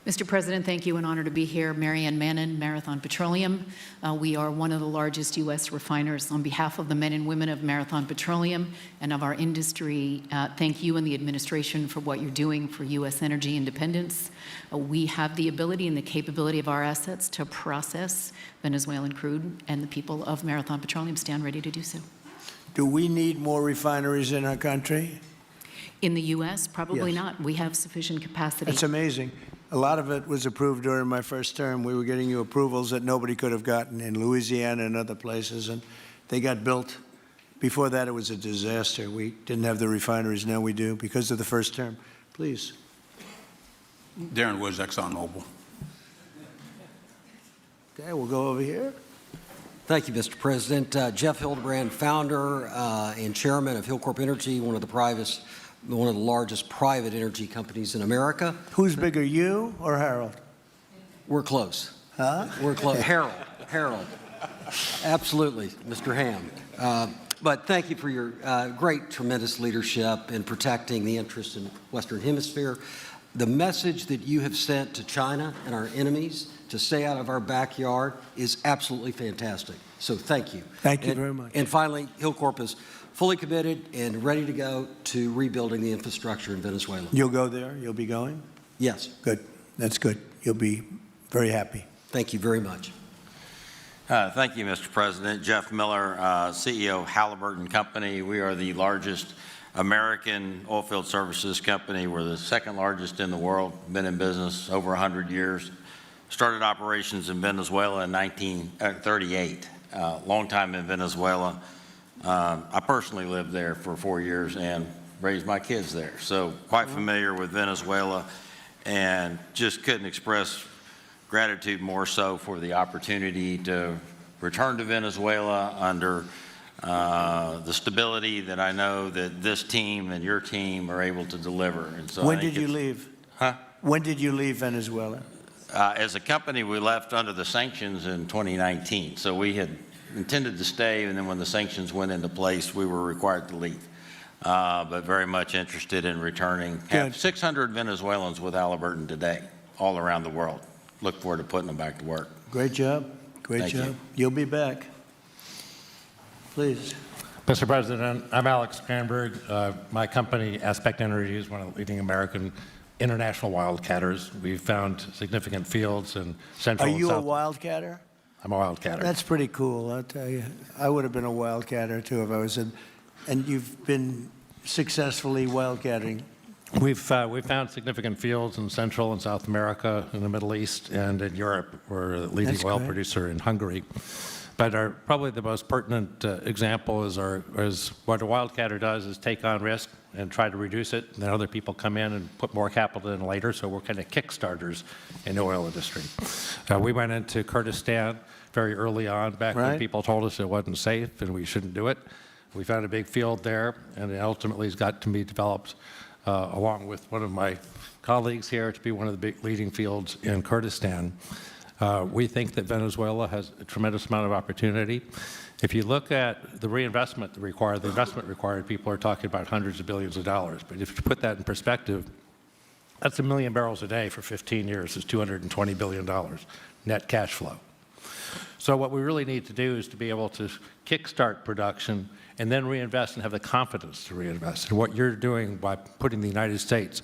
Mr. President, thank you. An honor to be here. Marianne Mannon, Marathon Petroleum. We are one of the largest U.S. refiners. On behalf of the men and women of Marathon Petroleum and of our industry, thank you and the administration for what you're doing for U.S. energy independence. We have the ability and the capability of our assets to process Venezuelan crude, and the people of Marathon Petroleum stand ready to do so. Do we need more refineries in our country? In the U.S., probably Yes. not. We have sufficient capacity. That's amazing. A lot of it was approved during my first term. We were getting you approvals that nobody could have gotten in Louisiana and other places, and they got built. Before that, it was a disaster. We didn't have the refineries. Now we do because of the first term. Please. Darren Woods, ExxonMobil. Okay, we'll go over here. Thank you, Mr. President. Jeff Hildebrand, founder and chairman of Hillcorp Energy, one of the largest private energy companies in America. Who's bigger, you or Harold? We're close. Huh? We're close. Harold. Absolutely, Mr. Ham. But thank you for your great, tremendous leadership in protecting the interests in the Western Hemisphere. The message that you have sent to China and our enemies to stay out of our backyard is absolutely fantastic. So thank you. Thank you very much. And finally, Hillcorp is fully committed and ready to go to rebuilding the infrastructure in Venezuela. You'll go there? You'll be going? Yes. Good. That's good. You'll be very happy. Thank you very much. Thank you, Mr. President. Jeff Miller, CEO of Halliburton Company. We are the largest American oilfield services company. We're the second largest in the world. Been in business over 100 years. Started operations in Venezuela in 1938. Long time in Venezuela. I personally lived there for 4 years and raised my kids there. So quite familiar with Venezuela, and just couldn't express gratitude more so for the opportunity to return to Venezuela under the stability that I know that this team and your team are able to deliver. And so When did you leave? Huh? When did you leave Venezuela? As a company, we left under the sanctions in 2019. So we had intended to stay, and then when the sanctions went into place, we were required to leave. But very much interested in returning. Have 600 Venezuelans with Halliburton today, all around the world. Look forward to putting them back to work. Great job. Great Thank job. you. You'll be back. Please. Mr. President, I'm Alex Cranberg. My company, Aspect Energy, is one of the leading American international wildcatters. We've found significant fields in Central Are and you a South. wildcatter? I'm a wildcatter. That's pretty cool, I'll tell you. I would have been a wildcatter too if I was in. And you've been successfully wildcatting. We've found significant fields in Central and South America, in the Middle East, and in Europe. We're a leading That's oil great. producer in Hungary. But probably the most pertinent example is what a wildcatter does is take on risk and try to reduce it. And then other people come in and put more capital in later. So we're kind of kickstarters in the oil industry. We went into Kurdistan very early on, back when Right. people told us it wasn't safe and we shouldn't do it. We found a big field there, and it ultimately has got to be developed along with one of my colleagues here to be one of the big leading fields in Kurdistan. We think that Venezuela has a tremendous amount of opportunity. If you look at the reinvestment required, the investment required, people are talking about hundreds of billions of dollars. But if you put that in perspective, that's 1 million barrels a day for 15 years is $220 billion net cash flow. So what we really need to do is to be able to kickstart production and then reinvest and have the confidence to reinvest. And what you're doing by putting the United States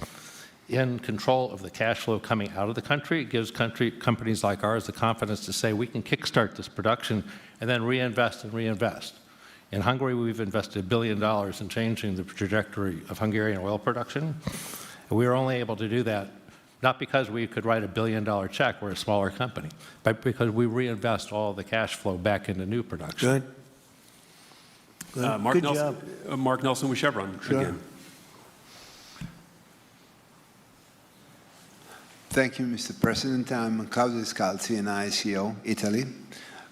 in control of the cash flow coming out of the country, it gives companies like ours the confidence to say we can kickstart this production and then reinvest and reinvest. In Hungary, we've invested $1 billion in changing the trajectory of Hungarian oil production. And we were only able to do that not because we could write a $1 billion check, we're a smaller company, but because we reinvest all the cash flow back into new production. Good. Mark Good Nelson, job. Mark Nelson with Chevron again. Thank you, Mr. President. I'm Claudio Scalzi, and ICO, Italy.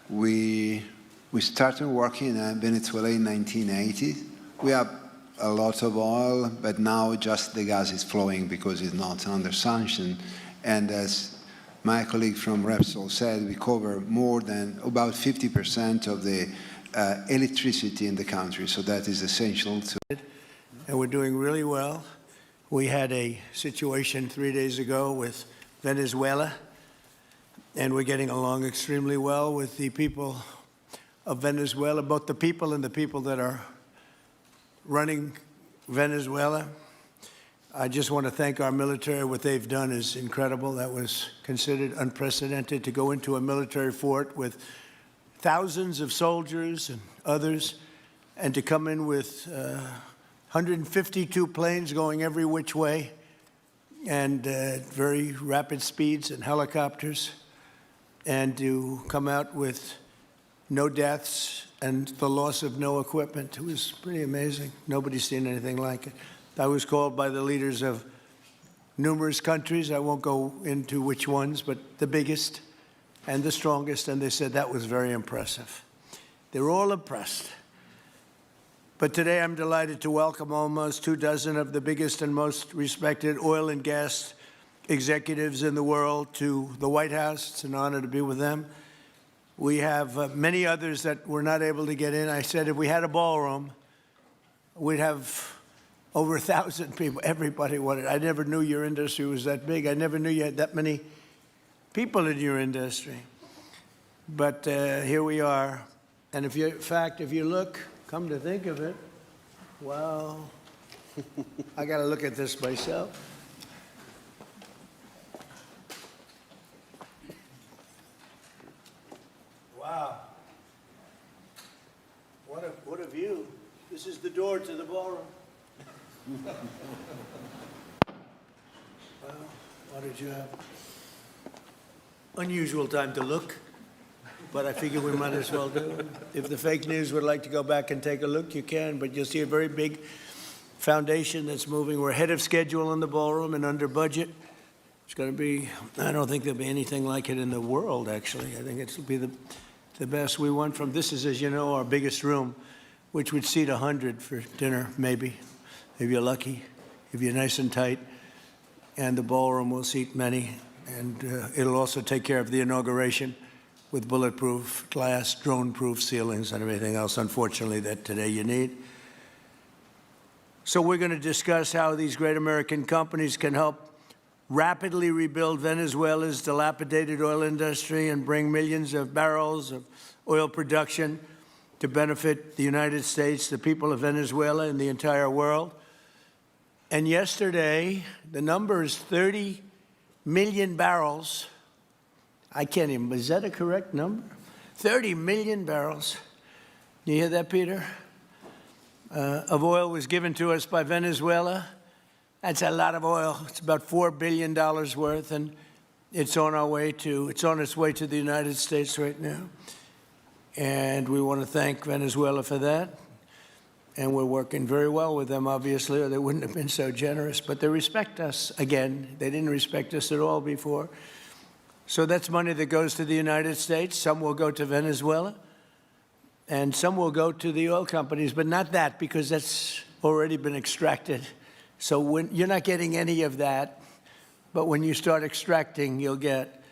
We started working in Venezuela in 1980. We have a lot of oil, but now just the gas is flowing because it's not under sanction. And as my colleague from Repsol said, we cover more than about 50% of the electricity in the country, so that is essential to it. And we're doing really well. We had a situation 3 days ago with Venezuela, and we're getting along extremely well with the people of Venezuela, both the people and the people that are running Venezuela. I just want to thank our military. What they've done is incredible. That was considered unprecedented, to go into a military fort with thousands of soldiers and others, and to come in with 152 planes going every which way, and very rapid speeds, and helicopters, and to come out with no deaths and the loss of no equipment. It was pretty amazing. Nobody's seen anything like it. I was called by the leaders of numerous countries. I won't go into which ones, but the biggest and the strongest, and they said that was very impressive. They were all impressed. But today I'm delighted to welcome almost 24 of the biggest and most respected oil and gas executives in the world to the White House. It's an honor to be with them. We have many others that were not able to get in. I said if we had a ballroom, we'd have over 1,000 people. Everybody wanted. I never knew your industry was that big. I never knew you had that many people in your industry. But here we are. And if you, in fact, if you look, come to think of it, wow, I got to look at this myself. Wow. What a view. This is the door to the ballroom. Well, what did you have? Unusual time to look, but I figure we might as well do it. If the fake news would like to go back and take a look, you can, but you'll see a very big foundation that's moving. We're ahead of schedule in the ballroom and under budget. It's going to be, I don't think there'll be anything like it in the world, actually. I think it'll be the best. We went from, this is, as you know, our biggest room, which would seat 100 for dinner, maybe, if you're lucky, if you're nice and tight. And the ballroom will seat many. And it'll also take care of the inauguration with bulletproof glass, drone-proof ceilings, and everything else, unfortunately, that today you need. So we're going to discuss how these great American companies can help rapidly rebuild Venezuela's dilapidated oil industry and bring millions of barrels of oil production to benefit the United States, the people of Venezuela, and the entire world. And yesterday, the number is 30 million barrels. I can't even, is that a correct number? 30 million barrels. You hear that, Peter? Of oil was given to us by Venezuela. That's a lot of oil. It's about $4 billion worth, and it's on its way to the United States right now. And we want to thank Venezuela for that. And we're working very well with them, obviously, or they wouldn't have been so generous. But they respect us again. They didn't respect us at all before. So that's money that goes to the United States. Some will go to Venezuela, and some will go to the oil companies, but not that, because that's already been extracted. So you're not getting any of that, but when you start extracting, you'll get.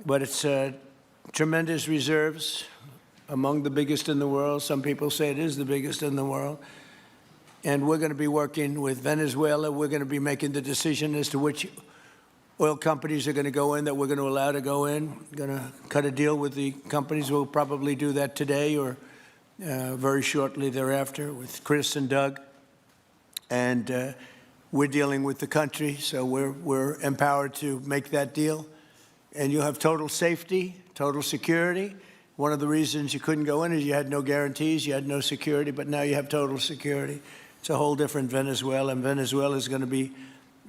But it's tremendous reserves, among the biggest in the world. Some people say it is the biggest in the world. And we're going to be working with Venezuela. We're going to be making the decision as to which oil companies are going to go in, that we're going to allow to go in. We're going to cut a deal with the companies. We'll probably do that today or very shortly thereafter with Chris and Doug. And we're dealing with the country, so we're empowered to make that deal. And you'll have total safety, total security. One of the reasons you couldn't go in is you had no guarantees, you had no security, but now you have total security. It's a whole different Venezuela, and Venezuela is going to be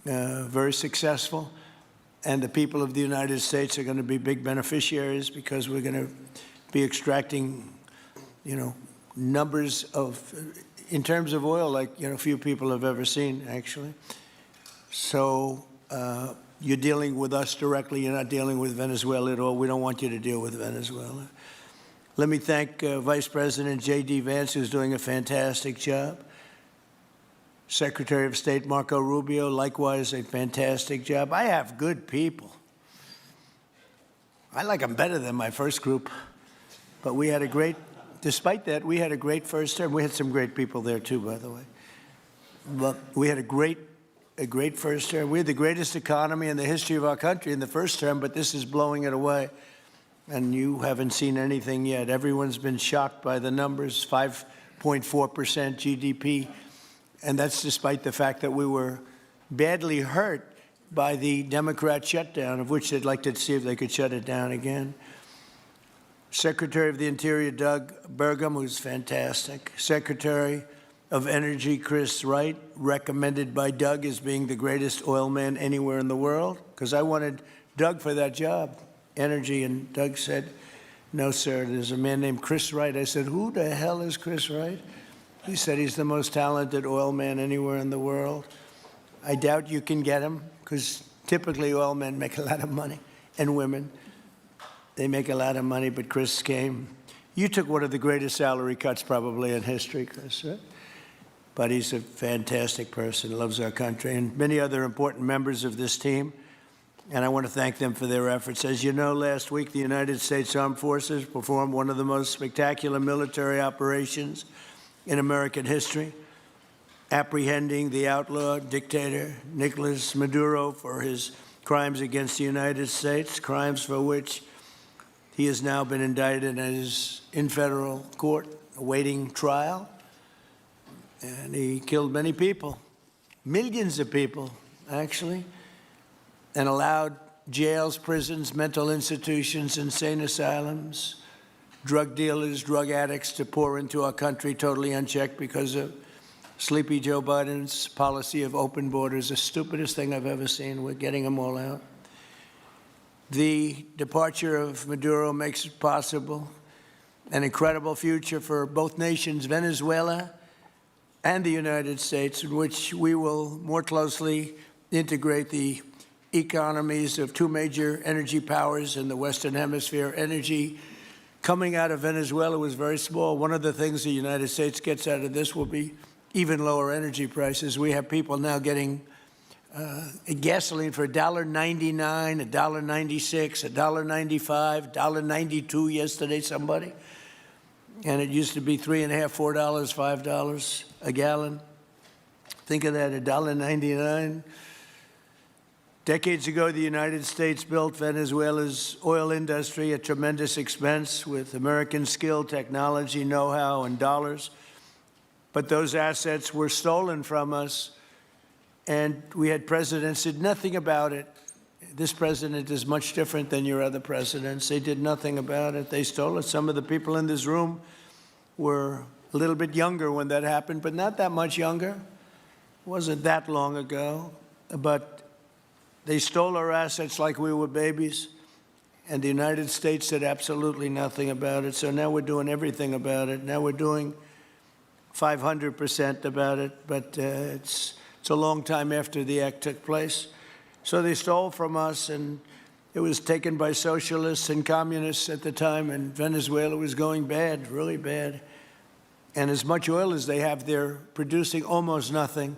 very successful. And the people of the United States are going to be big beneficiaries because we're going to be extracting, numbers of, in terms of oil, like, few people have ever seen, actually. So you're dealing with us directly. You're not dealing with Venezuela at all. We don't want you to deal with Venezuela. Let me thank Vice President J.D. Vance, who's doing a fantastic job. Secretary of State Marco Rubio, likewise, a fantastic job. I have good people. I like them better than my first group. But we had a great, despite that, we had a great first term. We had some great people there, too, by the way. But we had a great first term. We had the greatest economy in the history of our country in the first term, but this is blowing it away. And you haven't seen anything yet. Everyone's been shocked by the numbers, 5.4% GDP. And that's despite the fact that we were badly hurt by the Democrat shutdown, of which they'd like to see if they could shut it down again. Secretary of the Interior, Doug Burgum, who's fantastic. Secretary of Energy, Chris Wright, recommended by Doug as being the greatest oil man anywhere in the world, because I wanted Doug for that job, energy, and Doug said, no, sir, there's a man named Chris Wright. I said, who the hell is Chris Wright? He said he's the most talented oil man anywhere in the world. I doubt you can get him, because typically oil men make a lot of money, and women. They make a lot of money, but Chris came. You took one of the greatest salary cuts probably in history, Chris, right? But he's a fantastic person, loves our country, and many other important members of this team. And I want to thank them for their efforts. As you know, last week, the United States Armed Forces performed one of the most spectacular military operations in American history, apprehending the outlaw dictator Nicolas Maduro for his crimes against the United States, crimes for which he has now been indicted and is in federal court awaiting trial. And he killed many people, millions of people, actually, and allowed jails, prisons, mental institutions, insane asylums, drug dealers, drug addicts to pour into our country totally unchecked because of Sleepy Joe Biden's policy of open borders, the stupidest thing I've ever seen. We're getting them all out. The departure of Maduro makes it possible an incredible future for both nations, Venezuela and the United States, in which we will more closely integrate the economies of two major energy powers in the Western Hemisphere. Energy coming out of Venezuela was very small. One of the things the United States gets out of this will be even lower energy prices. We have people now getting gasoline for $1.99, $1.96, $1.95, $1.92 yesterday, somebody. And it used to be $3.50, $4, $5 a gallon. Think of that, $1.99. Decades ago, the United States built Venezuela's oil industry at tremendous expense with American skill, technology, know-how, and dollars. But those assets were stolen from us, and we had presidents who did nothing about it. This president is much different than your other presidents. They did nothing about it. They stole it. Some of the people in this room were a little bit younger when that happened, but not that much younger. It wasn't that long ago. But they stole our assets like we were babies, and the United States did absolutely nothing about it. So now we're doing everything about it. Now we're doing 500% about it, but it's a long time after the act took place. So they stole from us, and it was taken by socialists and communists at the time, and Venezuela was going bad, really bad. And as much oil as they have, they're producing almost nothing,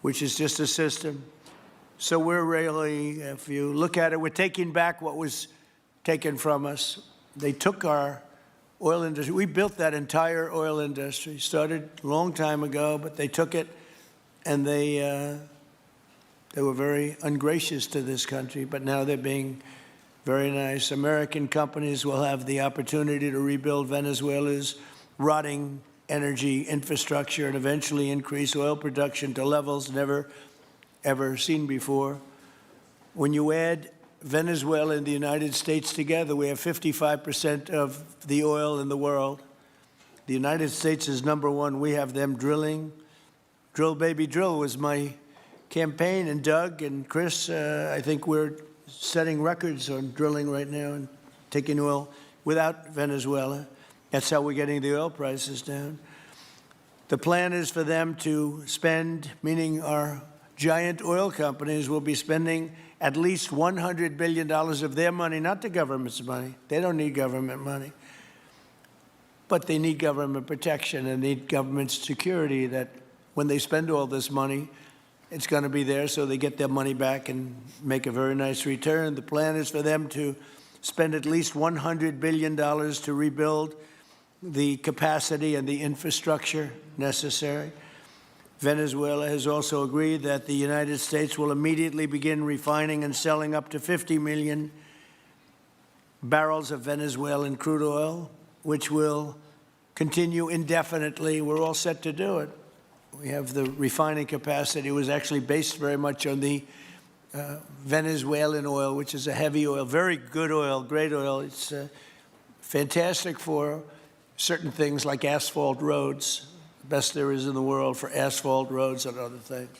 which is just a system. So we're really, if you look at it, we're taking back what was taken from us. They took our oil industry. We built that entire oil industry. Started a long time ago, but they took it, and they were very ungracious to this country, but now they're being very nice. American companies will have the opportunity to rebuild Venezuela's rotting energy infrastructure and eventually increase oil production to levels never, ever seen before. When you add Venezuela and the United States together, we have 55% of the oil in the world. The United States is #1. We have them drilling. Drill, baby, drill was my campaign, and Doug and Chris, I think we're setting records on drilling right now and taking oil without Venezuela. That's how we're getting the oil prices down. The plan is for them to spend, meaning our giant oil companies will be spending at least $100 billion of their money, not the government's money. They don't need government money. But they need government protection and need government security that when they spend all this money, it's going to be there so they get their money back and make a very nice return. The plan is for them to spend at least $100 billion to rebuild the capacity and the infrastructure necessary. Venezuela has also agreed that the United States will immediately begin refining and selling up to 50 million barrels of Venezuelan crude oil, which will continue indefinitely. We're all set to do it. We have the refining capacity. It was actually based very much on the Venezuelan oil, which is a heavy oil, very good oil, great oil. It's fantastic for certain things like asphalt roads, the best there is in the world for asphalt roads and other things.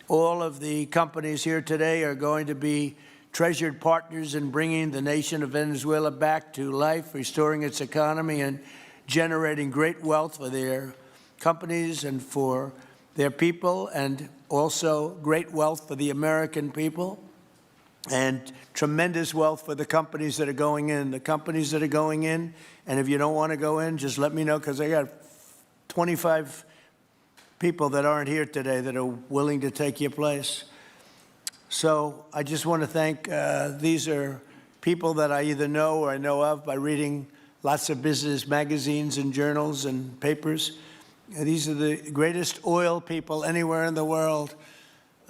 All of the companies here today are going to be treasured partners in bringing the nation of Venezuela back to life, restoring its economy, and generating great wealth for their companies and for their people, and also great wealth for the American people, and tremendous wealth for the companies that are going in. The companies that are going in, and if you don't want to go in, just let me know, because I got 25 people that aren't here today that are willing to take your place. So I just want to thank, these are people that I either know or I know of by reading lots of business magazines and journals and papers. These are the greatest oil people anywhere in the world.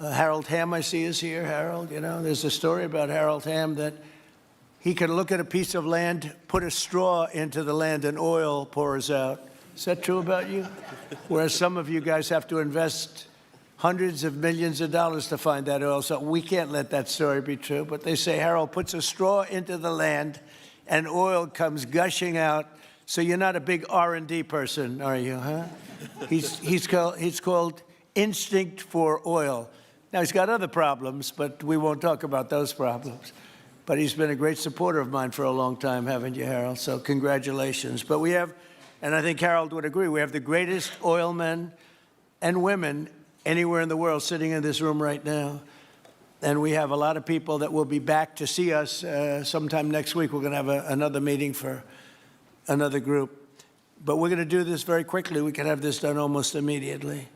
Harold Hamm, I see, is here. Harold, you know, there's a story about Harold Hamm that he could look at a piece of land, put a straw into the land, and oil pours out. Is that true about you? Whereas some of you guys have to invest hundreds of millions of dollars to find that oil. So we can't let that story be true. But they say Harold puts a straw into the land, and oil comes gushing out. So you're not a big R&D person, are you, huh? He's called instinct for oil. Now, he's got other problems, but we won't talk about those problems. But he's been a great supporter of mine for a long time, haven't you, Harold? So congratulations. But we have, and I think Harold would agree, we have the greatest oil men and women anywhere in the world sitting in this room right now. And we have a lot of people that will be back to see us sometime next week. We're going to have another meeting for another group. But we're going to do this very quickly. We can have this done almost immediately.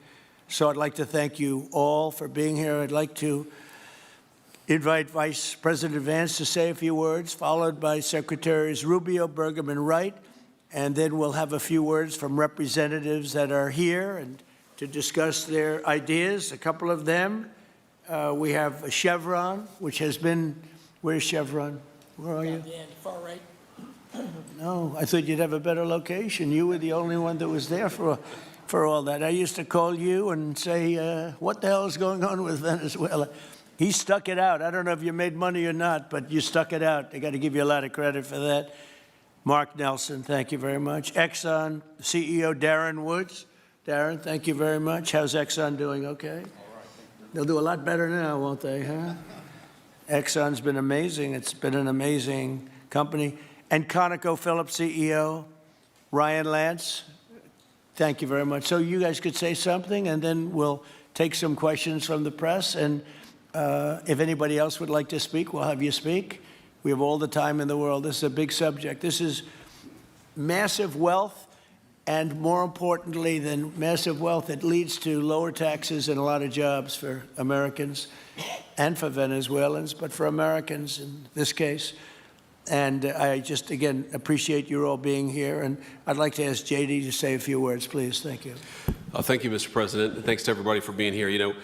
So I'd like to thank you all for being here. I'd like to invite Vice President Vance to say a few words, followed by Secretaries Rubio, Burgum, and Wright. And then we'll have a few words from representatives that are here and to discuss their ideas, a couple of them. We have Chevron, which has been, where's Chevron? Where are you? Far right. No, I thought you'd have a better location. You were the only one that was there for all that. I used to call you and say, what the hell is going on with Venezuela? He stuck it out. I don't know if you made money or not, but you stuck it out. I got to give you a lot of credit for that. Mark Nelson, thank you very much. Exxon CEO Darren Woods. Darren, thank you very much. How's Exxon doing? Okay? All right. They'll do a lot better now, won't they, huh? Exxon's been amazing. It's been an amazing company. And ConocoPhillips CEO Ryan Lance, thank you very much. So you guys could say something, and then we'll take some questions from the press. And if anybody else would like to speak, we'll have you speak. We have all the time in the world. This is a big subject. This is massive wealth, and more importantly than massive wealth, it leads to lower taxes and a lot of jobs for Americans and for Venezuelans, but for Americans in this case. And I just, again, appreciate you all being here. And I'd like to ask J.D. to say a few words, please. Thank you. Thank you, Mr. President. And thanks to everybody for being here. You know,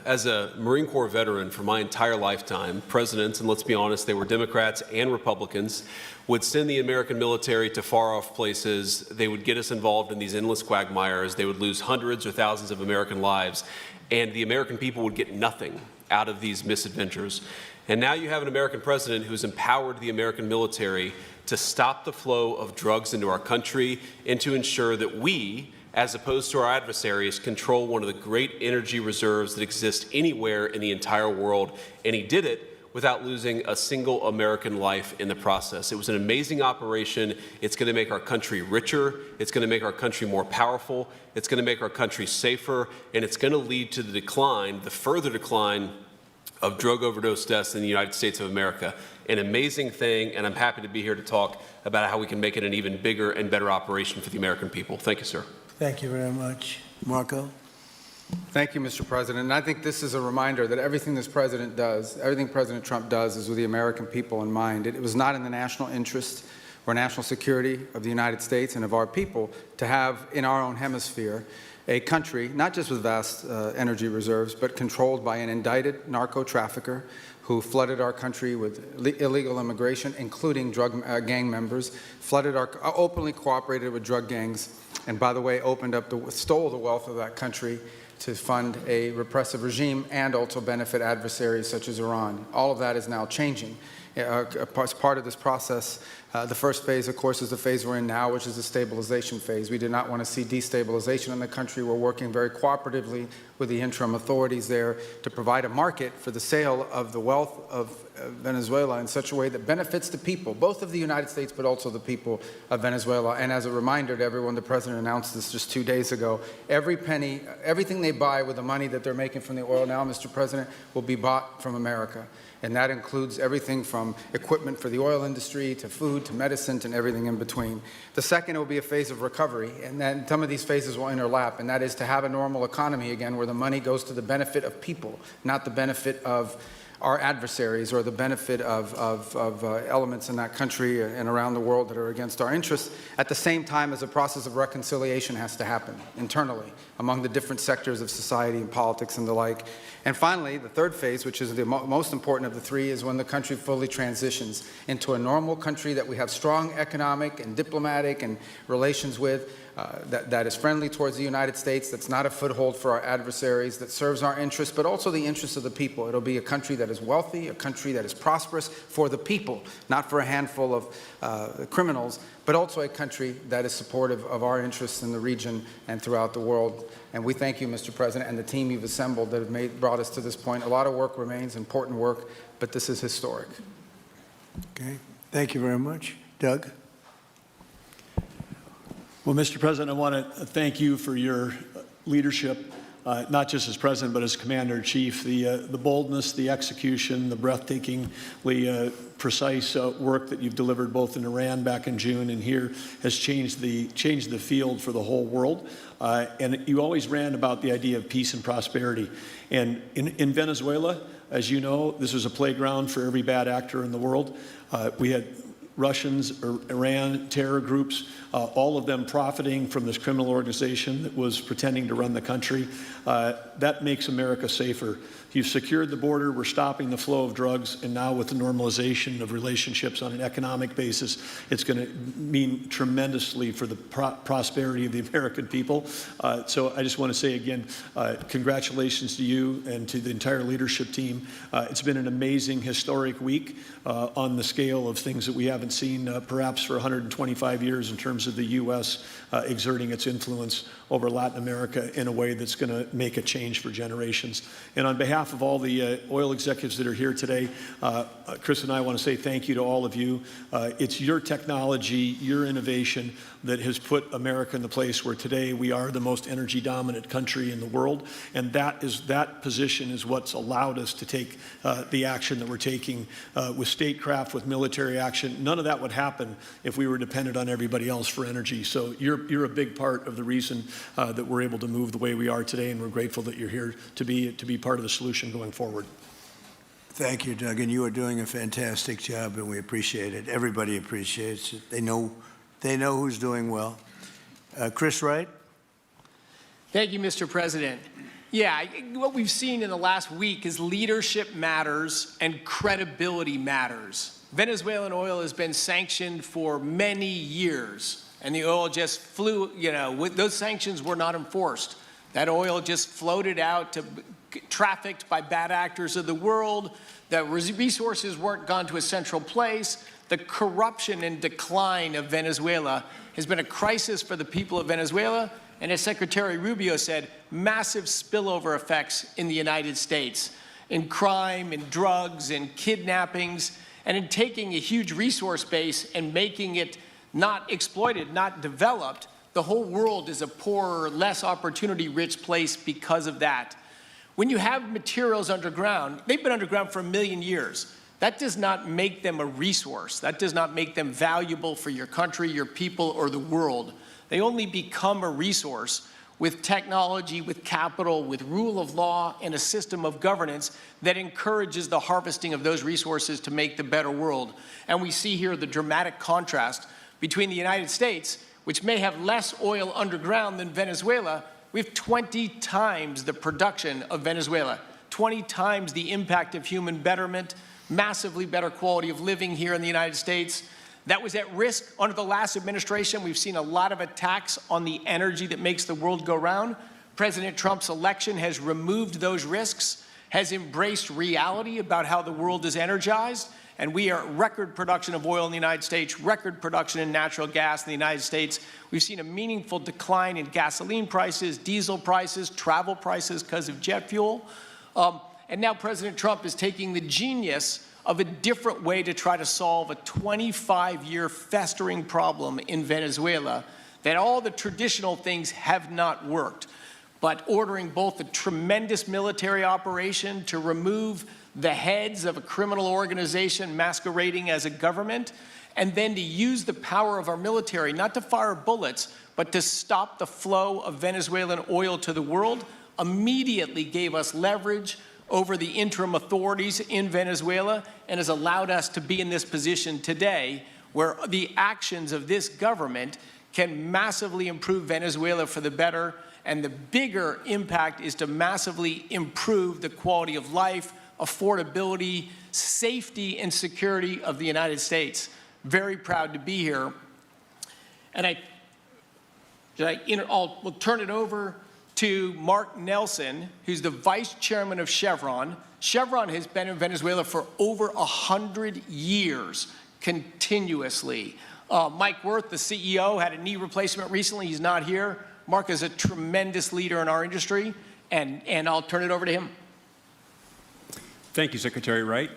as a Marine Corps veteran for my entire lifetime, presidents, and let's be honest, they were Democrats and Republicans, would send the American military to far-off places. They would get us involved in these endless quagmires. They would lose hundreds or thousands of American lives, and the American people would get nothing out of these misadventures. And now you have an American president who's empowered the American military to stop the flow of drugs into our country and to ensure that we, as opposed to our adversaries, control one of the great energy reserves that exist anywhere in the entire world. And he did it without losing a single American life in the process. It was an amazing operation. It's going to make our country richer. It's going to make our country more powerful. It's going to make our country safer. And it's going to lead to the decline, the further decline of drug overdose deaths in the United States of America. An amazing thing, and I'm happy to be here to talk about how we can make it an even bigger and better operation for the American people. Thank you, sir. Thank you very much. Marco? Thank you, Mr. President. And I think this is a reminder that everything this president does, everything President Trump does, is with the American people in mind. It was not in the national interest or national security of the United States and of our people to have in our own hemisphere a country, not just with vast energy reserves, but controlled by an indicted narco trafficker who flooded our country with illegal immigration, including drug gang members, openly cooperated with drug gangs, and by the way, stole the wealth of that country to fund a repressive regime and also benefit adversaries such as Iran. All of that is now changing. As part of this process, the first phase, of course, is the phase we're in now, which is the stabilization phase. We do not want to see destabilization in the country. We're working very cooperatively with the interim authorities there to provide a market for the sale of the wealth of Venezuela in such a way that benefits the people, both of the United States, but also the people of Venezuela. And as a reminder to everyone, the President announced this just 2 days ago, every penny, everything they buy with the money that they're making from the oil now, Mr. President, will be bought from America. And that includes everything from equipment for the oil industry to food to medicine and everything in between. The second will be a phase of recovery, and then some of these phases will overlap, and that is to have a normal economy again where the money goes to the benefit of people, not the benefit of our adversaries or the benefit of elements in that country and around the world that are against our interests, at the same time as a process of reconciliation has to happen internally among the different sectors of society and politics and the like. And finally, the third phase, which is the most important of the three, is when the country fully transitions into a normal country that we have strong economic and diplomatic and relations with, that is friendly towards the United States, that's not a foothold for our adversaries, that serves our interests, but also the interests of the people. It'll be a country that is wealthy, a country that is prosperous for the people, not for a handful of criminals, but also a country that is supportive of our interests in the region and throughout the world. And we thank you, Mr. President, and the team you've assembled that have brought us to this point. A lot of work remains, important work, but this is historic. Okay. Thank you very much. Doug? Well, Mr. President, I want to thank you for your leadership, not just as President, but as Commander-in-Chief. The boldness, the execution, the breathtakingly precise work that you've delivered both in Iran back in June and here has changed the field for the whole world. And you always ran about the idea of peace and prosperity. And in Venezuela, as you know, this was a playground for every bad actor in the world. We had Russians, Iran, terror groups, all of them profiting from this criminal organization that was pretending to run the country. That makes America safer. You've secured the border, we're stopping the flow of drugs, and now with the normalization of relationships on an economic basis, it's going to mean tremendously for the prosperity of the American people. So I just want to say again, congratulations to you and to the entire leadership team. It's been an amazing, historic week on the scale of things that we haven't seen perhaps for 125 years in terms of the U.S. Exerting its influence over Latin America in a way that's going to make a change for generations. And on behalf of all the oil executives that are here today, Chris and I want to say thank you to all of you. It's your technology, your innovation that has put America in the place where today we are the most energy dominant country in the world. And that position is what's allowed us to take the action that we're taking with statecraft, with military action. None of that would happen if we were dependent on everybody else for energy. So you're a big part of the reason that we're able to move the way we are today, and we're grateful that you're here to be part of the solution going forward. Thank you, Doug, and you are doing a fantastic job, and we appreciate it. Everybody appreciates it. They know who's doing well. Chris Wright? Thank you, Mr. President. Yeah, what we've seen in the last week is leadership matters and credibility matters. Venezuelan oil has been sanctioned for many years, and the oil just flew, those sanctions were not enforced. That oil just floated out, trafficked by bad actors of the world. The resources weren't gone to a central place. The corruption and decline of Venezuela has been a crisis for the people of Venezuela, and as Secretary Rubio said, massive spillover effects in the United States, in crime, in drugs, in kidnappings, and in taking a huge resource base and making it not exploited, not developed. The whole world is a poorer, less opportunity-rich place because of that. When you have materials underground, they've been underground for 1 million years. That does not make them a resource. That does not make them valuable for your country, your people, or the world. They only become a resource with technology, with capital, with rule of law, and a system of governance that encourages the harvesting of those resources to make the better world. And we see here the dramatic contrast between the United States, which may have less oil underground than Venezuela. We have 20 times the production of Venezuela, 20 times the impact of human betterment, massively better quality of living here in the United States. That was at risk under the last administration. We've seen a lot of attacks on the energy that makes the world go round. President Trump's election has removed those risks, has embraced reality about how the world is energized, and we are at record production of oil in the United States, record production in natural gas in the United States. We've seen a meaningful decline in gasoline prices, diesel prices, travel prices because of jet fuel. And now President Trump is taking the genius of a different way to try to solve a 25-year festering problem in Venezuela, that all the traditional things have not worked. But ordering both a tremendous military operation to remove the heads of a criminal organization masquerading as a government, and then to use the power of our military, not to fire bullets, but to stop the flow of Venezuelan oil to the world, immediately gave us leverage over the interim authorities in Venezuela and has allowed us to be in this position today where the actions of this government can massively improve Venezuela for the better, and the bigger impact is to massively improve the quality of life, affordability, safety, and security of the United States. Very proud to be here. And we'll turn it over to Mark Nelson, who's the vice chairman of Chevron. Chevron has been in Venezuela for over 100 years, continuously. Mike Wirth, the CEO, had a knee replacement recently. He's not here. Mark is a tremendous leader in our industry, and I'll turn it over to him. Thank you, Secretary Wright.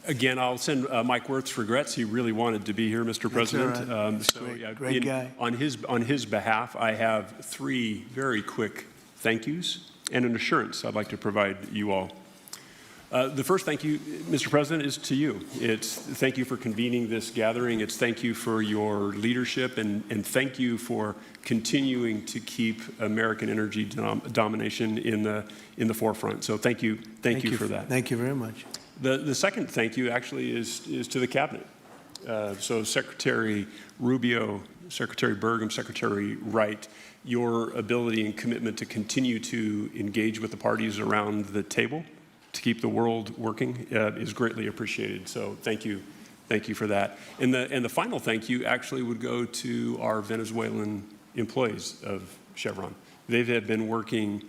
Again, I'll send Mike Wirth's regrets. He really wanted to be here, Mr. President. Right. Great guy. On his behalf, I have 3 very quick thank yous and an assurance I'd like to provide you all. The first thank you, Mr. President, is to you. It's thank you for convening this gathering. It's thank you for your leadership, and thank you for continuing to keep American energy domination in the forefront. So thank you for that. Thank you very much. The second thank you actually is to the cabinet. So Secretary Rubio, Secretary Burgum, Secretary Wright, your ability and commitment to continue to engage with the parties around the table to keep the world working is greatly appreciated. So thank you. Thank you for that. And the final thank you actually would go to our Venezuelan employees of Chevron. They have been working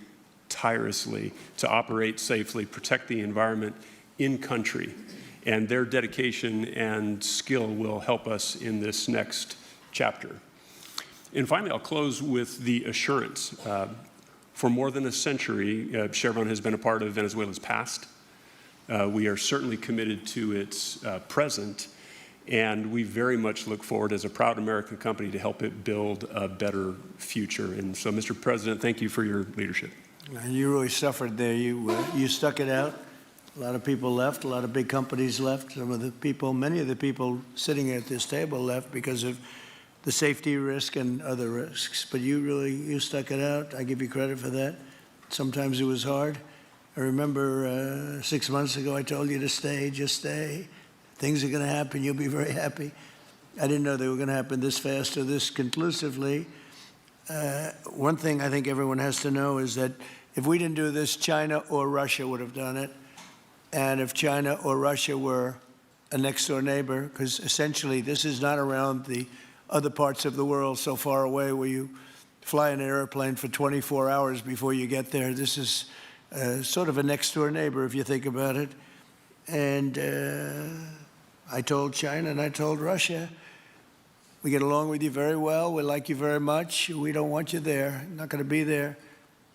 tirelessly to operate safely, protect the environment in country, and their dedication and skill will help us in this next chapter. And finally, I'll close with the assurance. For more than a century, Chevron has been a part of Venezuela's past. We are certainly committed to its present, and we very much look forward as a proud American company to help it build a better future. And so, Mr. President, thank you for your leadership. You really suffered there. You stuck it out. A lot of people left. A lot of big companies left. Many of the people sitting at this table left because of the safety risk and other risks. But you stuck it out. I give you credit for that. Sometimes it was hard. I remember 6 months ago I told you to stay, just stay. Things are going to happen. You'll be very happy. I didn't know they were going to happen this fast or this conclusively. One thing I think everyone has to know is that if we didn't do this, China or Russia would have done it. And if China or Russia were a next-door neighbor, because essentially this is not around the other parts of the world so far away where you fly an airplane for 24 hours before you get there. This is sort of a next-door neighbor, if you think about it. And I told China and I told Russia, we get along with you very well. We like you very much. We don't want you there. Not going to be there.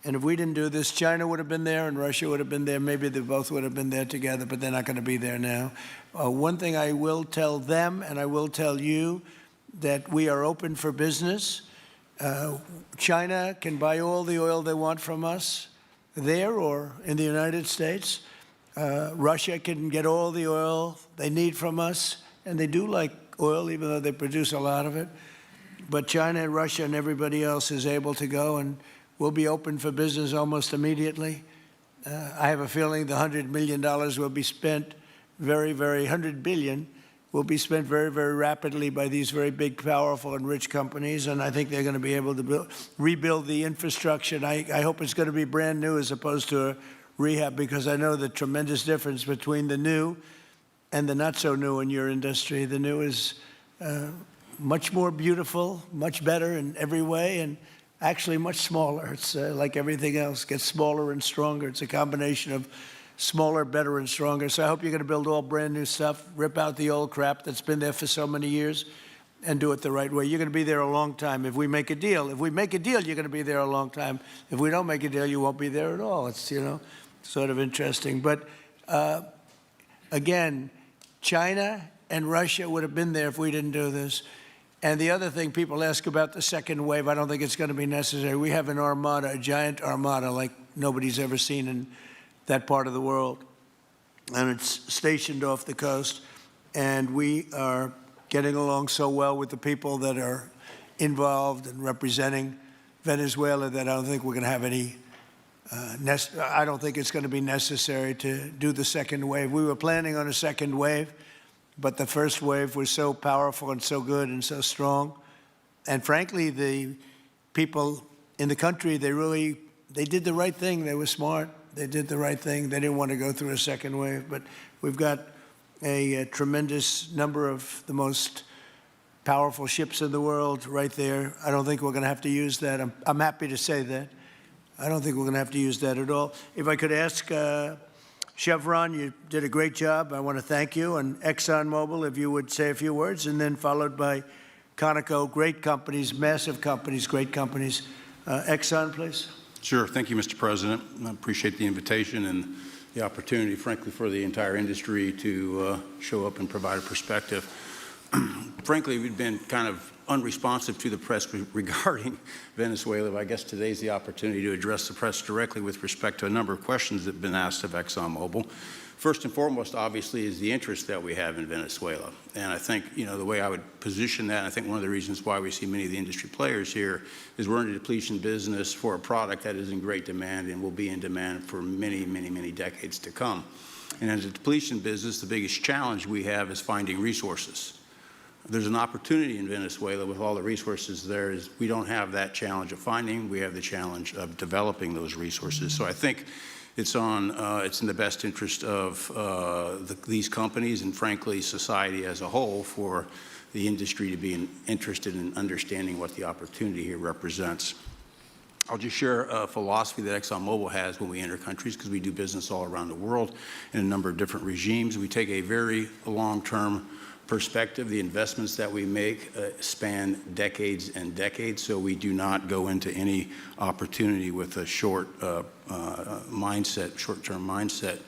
And if we didn't do this, China would have been there and Russia would have been there. Maybe they both would have been there together, but they're not going to be there now. One thing I will tell them, and I will tell you, that we are open for business. China can buy all the oil they want from us there or in the United States. Russia can get all the oil they need from us, and they do like oil, even though they produce a lot of it. But China and Russia and everybody else is able to go, and we'll be open for business almost immediately. I have a feeling the $100 million will be spent $100 billion will be spent very, very rapidly by these very big, powerful, and rich companies, and I think they're going to be able to rebuild the infrastructure. And I hope it's going to be brand new as opposed to a rehab, because I know the tremendous difference between the new and the not so new in your industry. The new is much more beautiful, much better in every way, and actually much smaller. It's like everything else, gets smaller and stronger. It's a combination of smaller, better, and stronger. So I hope you're going to build all brand new stuff, rip out the old crap that's been there for so many years, and do it the right way. You're going to be there a long time if we make a deal. If we make a deal, you're going to be there a long time. If we don't make a deal, you won't be there at all. It's, sort of interesting. But again, China and Russia would have been there if we didn't do this. And the other thing, people ask about the second wave. I don't think it's going to be necessary. We have an armada, a giant armada like nobody's ever seen in that part of the world. And it's stationed off the coast. And we are getting along so well with the people that are involved and representing Venezuela that I don't think we're going to have any, I don't think it's going to be necessary to do the second wave. We were planning on a second wave, but the first wave was so powerful and so good and so strong. And frankly, the people in the country, they did the right thing. They were smart. They did the right thing. They didn't want to go through a second wave. But we've got a tremendous number of the most powerful ships in the world right there. I don't think we're going to have to use that. I'm happy to say that. I don't think we're going to have to use that at all. If I could ask Chevron, you did a great job. I want to thank you. And ExxonMobil, if you would say a few words, and then followed by Conoco, great companies, massive companies, great companies. Exxon, please. Sure. Thank you, Mr. President. I appreciate the invitation and the opportunity, frankly, for the entire industry to show up and provide a perspective. Frankly, we've been kind of unresponsive to the press regarding Venezuela, but I guess today's the opportunity to address the press directly with respect to a number of questions that have been asked of ExxonMobil. First and foremost, obviously, is the interest that we have in Venezuela. And I think, the way I would position that, and I think one of the reasons why we see many of the industry players here is we're in a depletion business for a product that is in great demand and will be in demand for many, many, many decades to come. And as a depletion business, the biggest challenge we have is finding resources. There's an opportunity in Venezuela with all the resources there. Is we don't have that challenge of finding, we have the challenge of developing those resources. So I think it's in the best interest of these companies and frankly society as a whole for the industry to be interested in understanding what the opportunity here represents. I'll just share a philosophy that ExxonMobil has when we enter countries, because we do business all around the world in a number of different regimes. We take a very long-term perspective. The investments that we make span decades and decades, so we do not go into any opportunity with a short-term mindset. And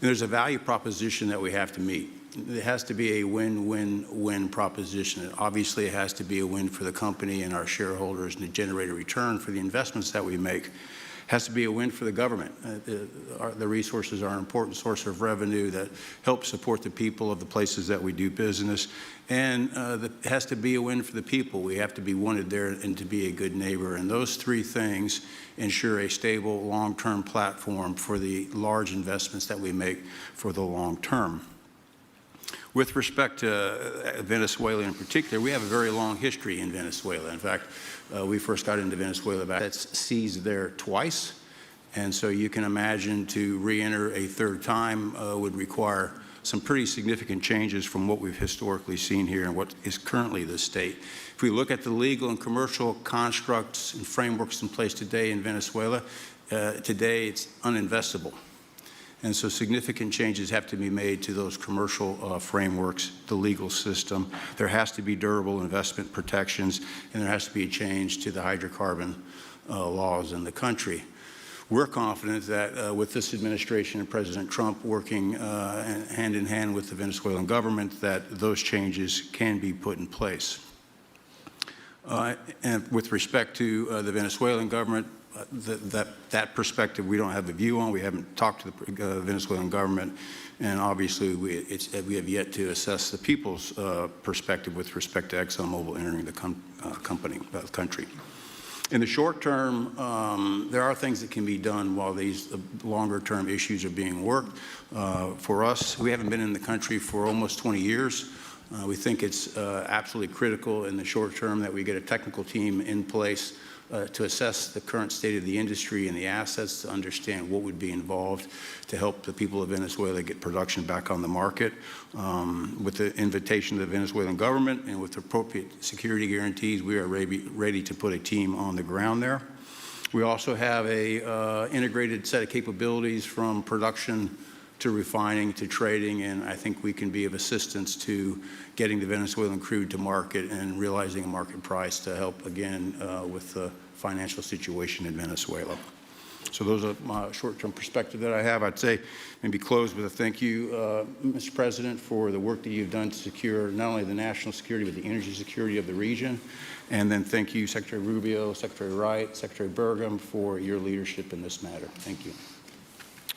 there's a value proposition that we have to meet. It has to be a win-win-win proposition. Obviously, it has to be a win for the company and our shareholders and to generate a return for the investments that we make. It has to be a win for the government. The resources are an important source of revenue that help support the people of the places that we do business. And it has to be a win for the people. We have to be wanted there and to be a good neighbor. And those three things ensure a stable, long-term platform for the large investments that we make for the long term. With respect to Venezuela in particular, we have a very long history in Venezuela. In fact, we first got into Venezuela back. That's seized there twice. And so you can imagine to re-enter a third time would require some pretty significant changes from what we've historically seen here and what is currently the state. If we look at the legal and commercial constructs and frameworks in place today in Venezuela, today it's uninvestable. And so significant changes have to be made to those commercial frameworks, the legal system. There has to be durable investment protections, and there has to be a change to the hydrocarbon laws in the country. We're confident that with this administration and President Trump working hand in hand with the Venezuelan government, that those changes can be put in place. And with respect to the Venezuelan government, that perspective we don't have a view on. We haven't talked to the Venezuelan government, and obviously we have yet to assess the people's perspective with respect to ExxonMobil entering the country. In the short term, there are things that can be done while these longer-term issues are being worked. For us, we haven't been in the country for almost 20 years. We think it's absolutely critical in the short term that we get a technical team in place to assess the current state of the industry and the assets, to understand what would be involved to help the people of Venezuela get production back on the market. With the invitation of the Venezuelan government and with appropriate security guarantees, we are ready to put a team on the ground there. We also have a integrated set of capabilities from production to refining to trading, and I think we can be of assistance to getting the Venezuelan crude to market and realizing a market price to help, again, with the financial situation in Venezuela. So those are my short-term perspective that I have. I'd say maybe close with a thank you, Mr. President, for the work that you've done to secure not only the national security, but the energy security of the region. And then thank you, Secretary Rubio, Secretary Wright, Secretary Burgum, for your leadership in this matter. Thank you.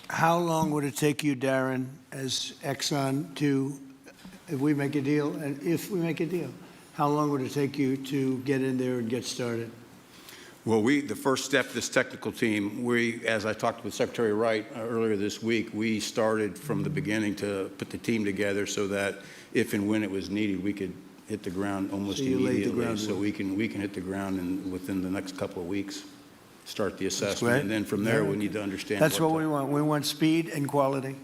How long would it take you, Darren, as Exxon to, if we make a deal, how long would it take you to get in there and get started? Well, the first step, this technical team, as I talked with Secretary Wright earlier this week, we started from the beginning to put the team together so that if and when it was needed, we could hit the ground almost immediately. So we can hit the ground within the next couple of weeks. Start the assessment, and then from there we need to understand. That's what we want. We want speed and quality.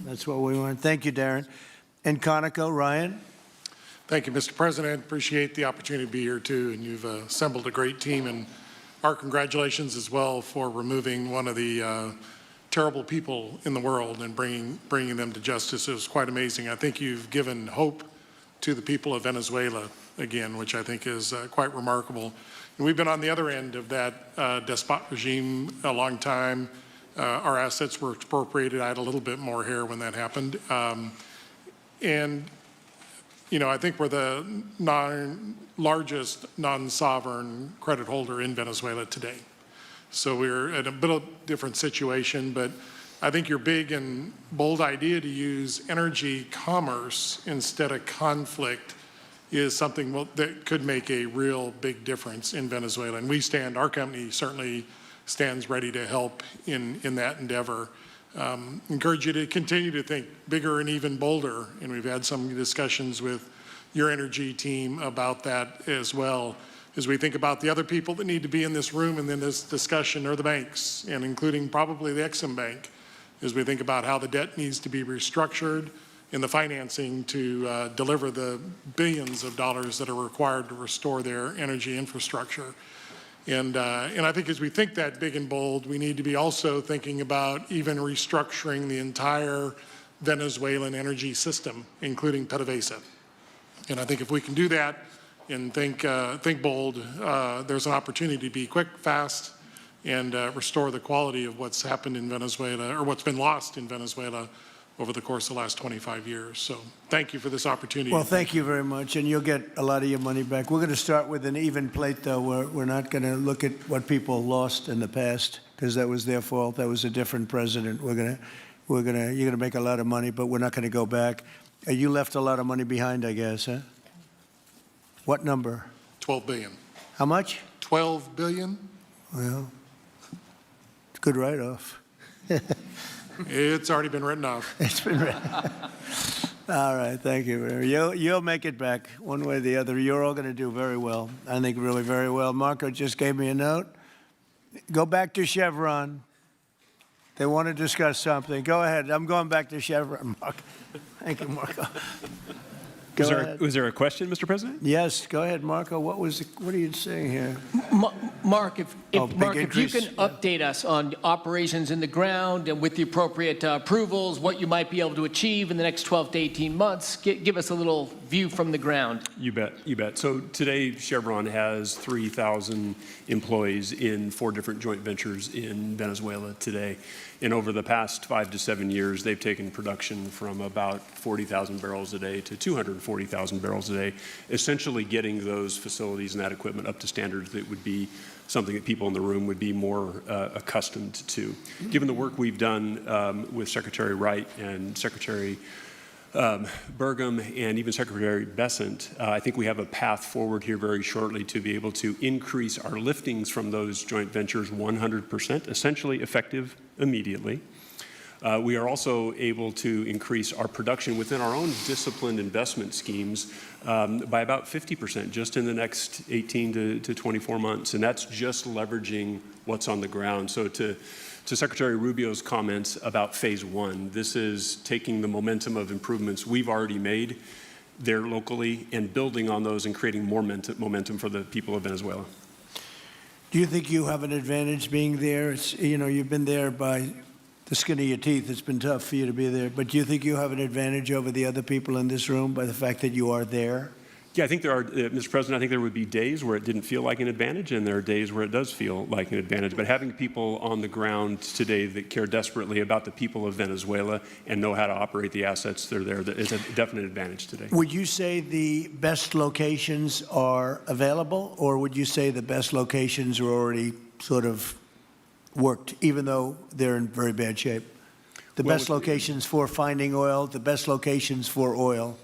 That's what we want. Thank you, Darren. And Conoco, Ryan. Thank you, Mr. President. Appreciate the opportunity to be here too, and you've assembled a great team. And our congratulations as well for removing one of the terrible people in the world and bringing them to justice. It was quite amazing. I think you've given hope to the people of Venezuela again, which I think is quite remarkable. And we've been on the other end of that despot regime a long time. Our assets were expropriated. I had a little bit more hair when that happened. And, you know, I think we're the largest non-sovereign credit holder in Venezuela today. So we're in a bit of a different situation, but I think your big and bold idea to use energy commerce instead of conflict is something that could make a real big difference in Venezuela. And our company certainly stands ready to help in that endeavor. Encourage you to continue to think bigger and even bolder. And we've had some discussions with your energy team about that as well. As we think about the other people that need to be in this room and in this discussion are the banks, and including probably the Exim Bank, as we think about how the debt needs to be restructured and the financing to deliver the billions of dollars that are required to restore their energy infrastructure. And I think as we think that big and bold, we need to be also thinking about even restructuring the entire Venezuelan energy system, including PDVSA. And I think if we can do that and think bold, there's an opportunity to be quick, fast, and restore the quality of what's happened in Venezuela, or what's been lost in Venezuela over the course of the last 25 years. So thank you for this opportunity. Well, thank you very much, and you'll get a lot of your money back. We're going to start with an even plate, though. We're not going to look at what people lost in the past, because that was their fault. That was a different president. You're going to make a lot of money, but we're not going to go back. You left a lot of money behind, I guess, huh? What number? 12 billion. How much? 12 billion. Well, it's a good write-off. It's already been written off. It's been written. All right, thank you. You'll make it back one way or the other. You're all going to do very well. I think really very well. Marco just gave me a note. Go back to Chevron. They want to discuss something. Go ahead. I'm going back to Chevron, Marco. Thank you, Marco. Was there a question, Mr. President? Yes, go ahead, Marco. What are you saying here? Mark, if you can update us on operations in the ground and with the appropriate approvals, what you might be able to achieve in the next 12 to 18 months, give us a little view from the ground. You bet, you bet. So today, Chevron has 3,000 employees in 4 different joint ventures in Venezuela today. And over the past 5 to 7 years, they've taken production from about 40,000 barrels a day to 240,000 barrels a day, essentially getting those facilities and that equipment up to standards that would be something that people in the room would be more accustomed to. Given the work we've done with Secretary Wright and Secretary Burgum and even Secretary Bessent, I think we have a path forward here very shortly to be able to increase our liftings from those joint ventures 100%, essentially effective immediately. We are also able to increase our production within our own disciplined investment schemes by about 50% just in the next 18 to 24 months. And that's just leveraging what's on the ground. So to Secretary Rubio's comments about phase 1, this is taking the momentum of improvements we've already made there locally and building on those and creating more momentum for the people of Venezuela. Do you think you have an advantage being there? You've been there by the skin of your teeth. It's been tough for you to be there. But do you think you have an advantage over the other people in this room by the fact that you are there? Yeah, I think there are, Mr. President, I think there would be days where it didn't feel like an advantage, and there are days where it does feel like an advantage. But having people on the ground today that care desperately about the people of Venezuela and know how to operate the assets that are there, that is a definite advantage today. Would you say the best locations are available, or would you say the best locations are already sort of worked, even though they're in very bad shape? The best locations for finding oil, the best locations for oil?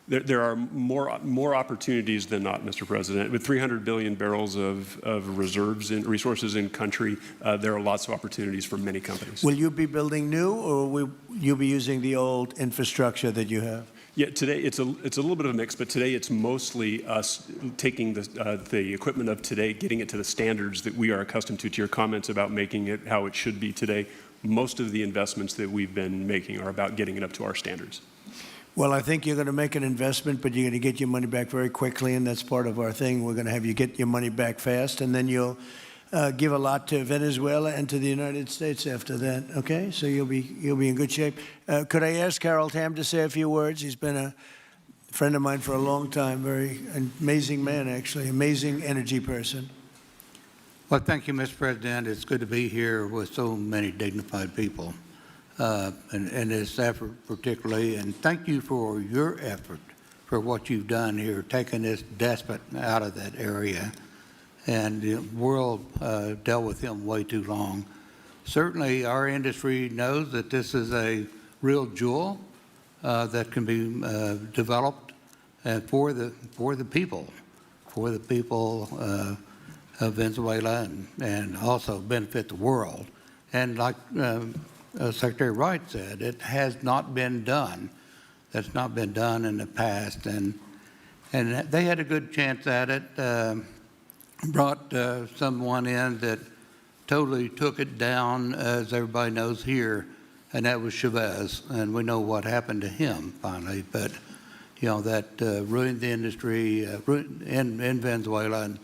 There are more opportunities than not, Mr. President. With 300 billion barrels of reserves and resources in country, there are lots of opportunities for many companies. Will you be building new, or will you be using the old infrastructure that you have? Yeah, today it's a little bit of a mix, but today it's mostly us taking the equipment of today, getting it to the standards that we are accustomed to your comments about making it how it should be today. Most of the investments that we've been making are about getting it up to our standards. Well, I think you're going to make an investment, but you're going to get your money back very quickly, and that's part of our thing. We're going to have you get your money back fast, and then you'll give a lot to Venezuela and to the United States after that. Okay, so you'll be in good shape. Could I ask Harold Hamm to say a few words? He's been a friend of mine for a long time. Very amazing man, actually, amazing energy person. Well, thank you, Mr. President. It's good to be here with so many dignified people. And this effort particularly, and thank you for your effort for what you've done here, taking this despot out of that area. And the world dealt with him way too long. Certainly our industry knows that this is a real jewel that can be developed for the people of Venezuela and also benefit the world. And like Secretary Wright said, it has not been done. That's not been done in the past, and and they had a good chance at it. Brought someone in that totally took it down, as everybody knows here, and that was Chavez. And we know what happened to him finally. But, you know, that ruined the industry in Venezuela,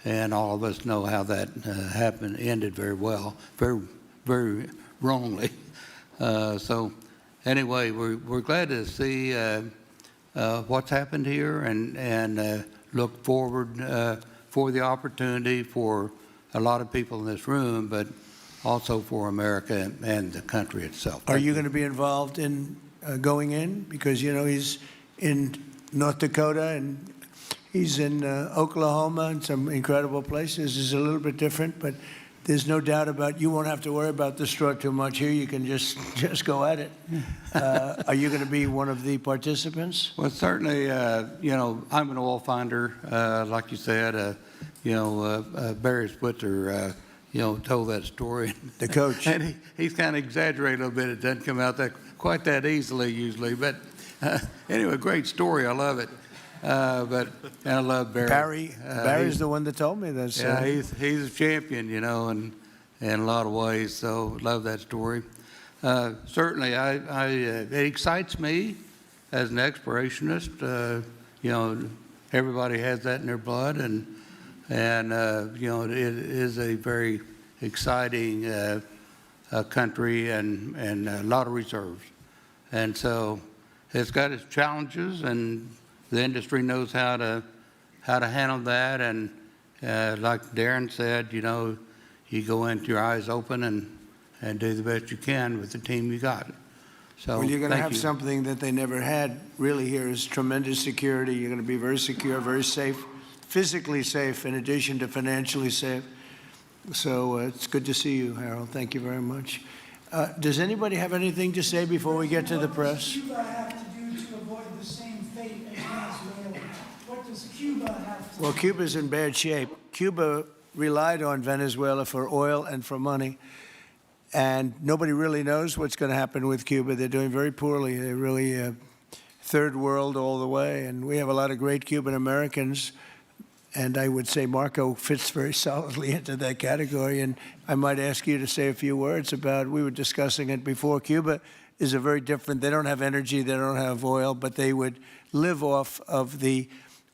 and all of us know how that happened, ended very well, very, very wrongly. So anyway, we're glad to see what's happened here and look forward for the opportunity for a lot of people in this room, but also for America and the country itself. Are you going to be involved in going in? Because, you know, he's in North Dakota and he's in Oklahoma and some incredible places. It's a little bit different, but there's no doubt about you won't have to worry about the straw too much here. You can just go at it. Are you going to be one of the participants? Well, certainly, you know, I'm an oil finder, like you said. You know, Barry Switzer, you know, told that story. The coach. And he's kind of exaggerated a little bit. It doesn't come out quite that easily usually. But anyway, great story. I love it. And I love Barry. Barry's the one that told me this. Yeah, he's a champion, you know, in a lot of ways. So love that story. Certainly, it excites me as an explorationist. You know, everybody has that in their blood, and you know, it is a very exciting country and a lot of reserves. And so it's got its challenges, and the industry knows how to handle that. And like Darren said, you know, you go into your eyes open and do the best you can with the team you got. So well, you're going to have you. something that they never had really here is tremendous security. You're going to be very secure, very safe, physically safe in addition to financially safe. So it's good to see you, Harold. Thank you very much. Does anybody have anything to say before we get to the press? What does Cuba have to do to avoid the same fate as Venezuela? What does Cuba have to do? Well, Cuba's in bad shape. Cuba relied on Venezuela for oil and for money. And nobody really knows what's going to happen with Cuba. They're doing very poorly. They're really third world all the way. And we have a lot of great Cuban Americans. And I would say Marco fits very solidly into that category. And I might ask you to say a few words about, we were discussing it before, Cuba is a very different, they don't have energy, they don't have oil, but they would live off of the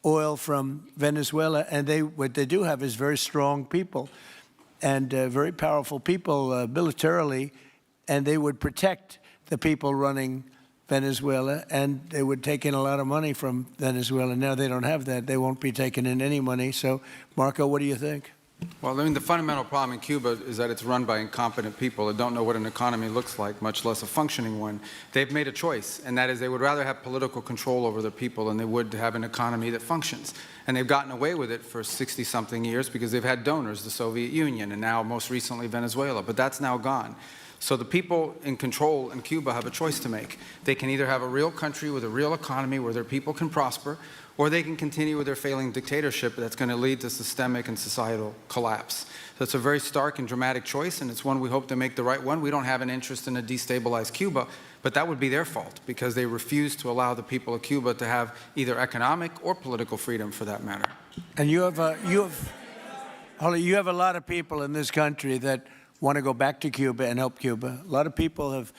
oil from Venezuela. And what they do have is very strong people and very powerful people militarily, and they would protect the people running Venezuela, and they would take in a lot of money from Venezuela. Now they don't have that. They won't be taking in any money. So, Marco, what do you think? Well, I mean, the fundamental problem in Cuba is that it's run by incompetent people that don't know what an economy looks like, much less a functioning one. They've made a choice, and that is they would rather have political control over their people than they would to have an economy that functions. And they've gotten away with it for 60-something years because they've had donors, the Soviet Union, and now most recently Venezuela. But that's now gone. So the people in control in Cuba have a choice to make. They can either have a real country with a real economy where their people can prosper, or they can continue with their failing dictatorship that's going to lead to systemic and societal collapse. So it's a very stark and dramatic choice, and it's one we hope to make the right one. We don't have an interest in a destabilized Cuba, but that would be their fault because they refuse to allow the people of Cuba to have either economic or political freedom for that matter. And you have a lot of people in this country that want to go back to Cuba and help Cuba. A lot of people have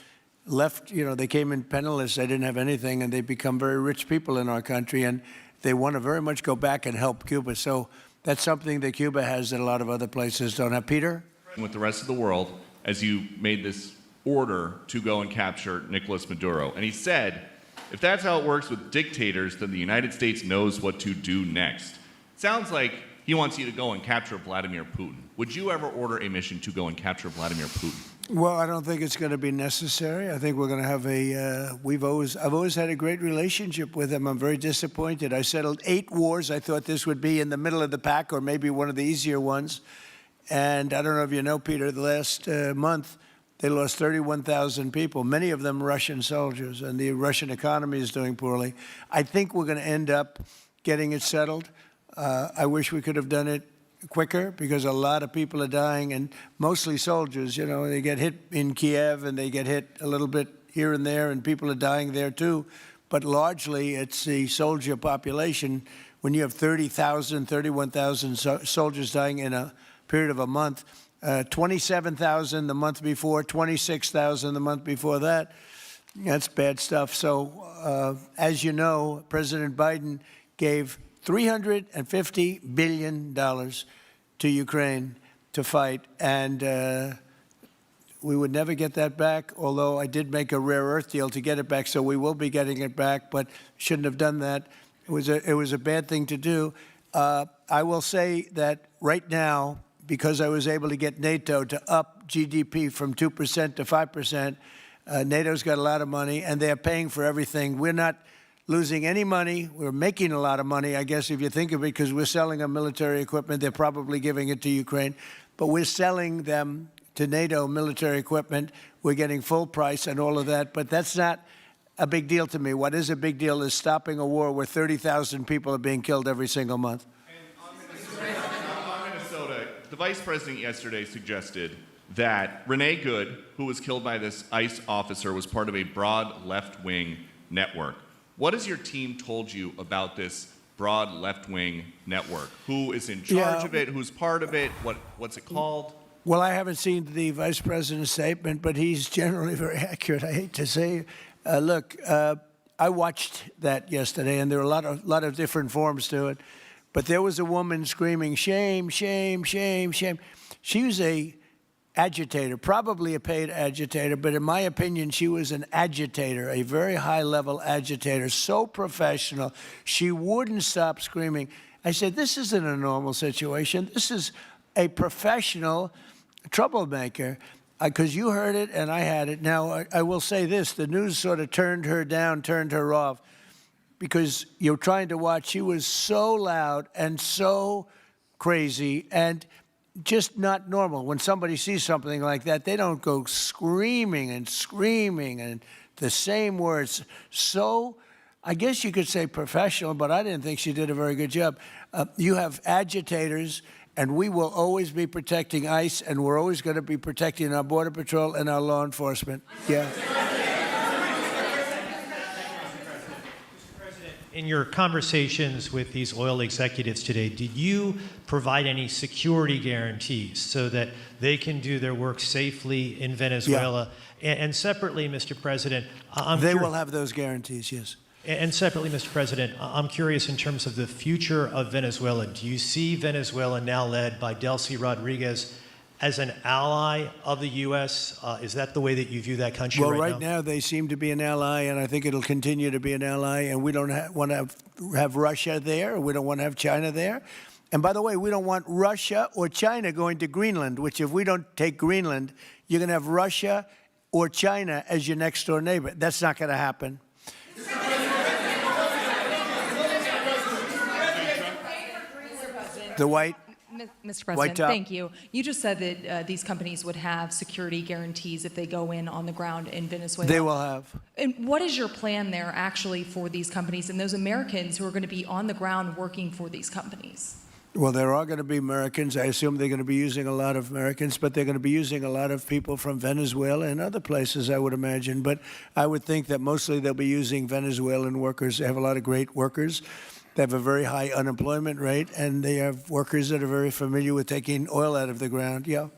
left, you know, they came in penniless, they didn't have anything, and they've become very rich people in our country, and they want to very much go back and help Cuba. So that's something that Cuba has that a lot of other places don't have. Peter? With the rest of the world, as you made this order to go and capture Nicolas Maduro. And he said, if that's how it works with dictators, then the United States knows what to do next. Sounds like he wants you to go and capture Vladimir Putin. Would you ever order a mission to go and capture Vladimir Putin? Well, I don't think it's going to be necessary. I think we're going to have I've always had a great relationship with him. I'm very disappointed. I settled 8 wars. I thought this would be in the middle of the pack or maybe one of the easier ones. And I don't know if you know, Peter, the last month, they lost 31,000 people, many of them Russian soldiers, and the Russian economy is doing poorly. I think we're going to end up getting it settled. I wish we could have done it quicker because a lot of people are dying, and mostly soldiers. You know, they get hit in Kiev and they get hit a little bit here and there, and people are dying there too. but largely it's the soldier population. When you have 30,000, 31,000 soldiers dying in a period of a month, 27,000 the month before, 26,000 the month before that, that's bad stuff. So, as you know, President Biden gave $350 billion to Ukraine to fight, and we would never get that back, although I did make a rare earth deal to get it back, so we will be getting it back, but shouldn't have done that. It was a bad thing to do. I will say that right now, because I was able to get NATO to up GDP from 2% to 5%, NATO's got a lot of money, and they're paying for everything. We're not losing any money. We're making a lot of money, I guess, if you think of it, because we're selling them military equipment. They're probably giving it to Ukraine. But we're selling them to NATO military equipment. We're getting full price and all of that. But that's not a big deal to me. What is a big deal is stopping a war where 30,000 people are being killed every single month. On Minnesota, the vice president yesterday suggested that Renee Good, who was killed by this ICE officer, was part of a broad left-wing network. What has your team told you about this broad left-wing network? Who is in charge of it? Who's part of it? What's it called? Well, I haven't seen the vice president's statement, but he's generally very accurate. I hate to say. Look, I watched that yesterday, and there were a lot of different forms to it. But there was a woman screaming, "Shame, shame, shame, shame." She was a agitator, probably a paid agitator, but in my opinion, she was an agitator, a very high-level agitator, so professional. She wouldn't stop screaming. I said, this isn't a normal situation. This is a professional troublemaker, because you heard it and I had it. Now, I will say this. The news sort of turned her down, turned her off, because you're trying to watch. She was so loud and so crazy and just not normal. When somebody sees something like that, they don't go screaming and the same words. So I guess you could say professional, but I didn't think she did a very good job. You have agitators, and we will always be protecting ICE, and we're always going to be protecting our Border Patrol and our law enforcement. Yeah. In your conversations with these oil executives today, did you provide any security guarantees so that they can do their work safely in Venezuela? Yeah. And separately, Mr. President, they will have those guarantees, yes. And separately, Mr. President, I'm curious in terms of the future of Venezuela. Do you see Venezuela, now led by Delcy Rodriguez, as an ally of the U.S.? Is that the way that you view that country right now? Well, right now they seem to be an ally, and I think it'll continue to be an ally, and we don't want to have Russia there. We don't want to have China there. And by the way, we don't want Russia or China going to Greenland, which if we don't take Greenland, you're going to have Russia or China as your next-door neighbor. That's not going to happen. The white... Mr. President, thank you. You just said that these companies would have security guarantees if they go in on the ground in Venezuela. They will have. And what is your plan there actually for these companies and those Americans who are going to be on the ground working for these companies? Well, there are going to be Americans. I assume they're going to be using a lot of Americans, but they're going to be using a lot of people from Venezuela and other places, I would imagine. But I would think that mostly they'll be using Venezuelan workers. They have a lot of great workers. They have a very high unemployment rate, and they have workers that are very familiar with taking oil out of the ground. Yeah.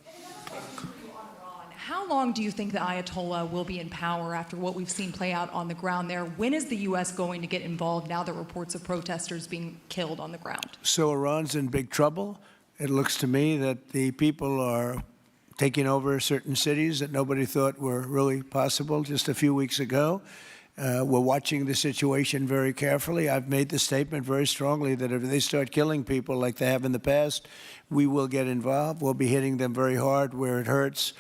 How long do you think the Ayatollah will be in power after what we've seen play out on the ground there? When is the U.S. going to get involved now that reports of protesters being killed on the ground? So Iran's in big trouble. It looks to me that the people are taking over certain cities that nobody thought were really possible just a few weeks ago. We're watching the situation very carefully. I've made the statement very strongly that if they start killing people like they have in the past, we will get involved. We'll be hitting them very hard where it hurts.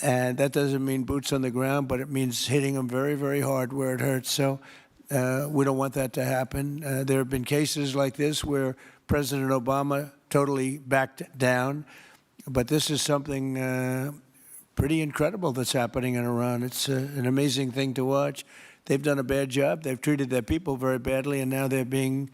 And that doesn't mean boots on the ground, but it means hitting them very, very hard where it hurts. So we don't want that to happen. There have been cases like this where President Obama totally backed down. But this is something pretty incredible that's happening in Iran. It's an amazing thing to watch. They've done a bad job. They've treated their people very badly, and now they're being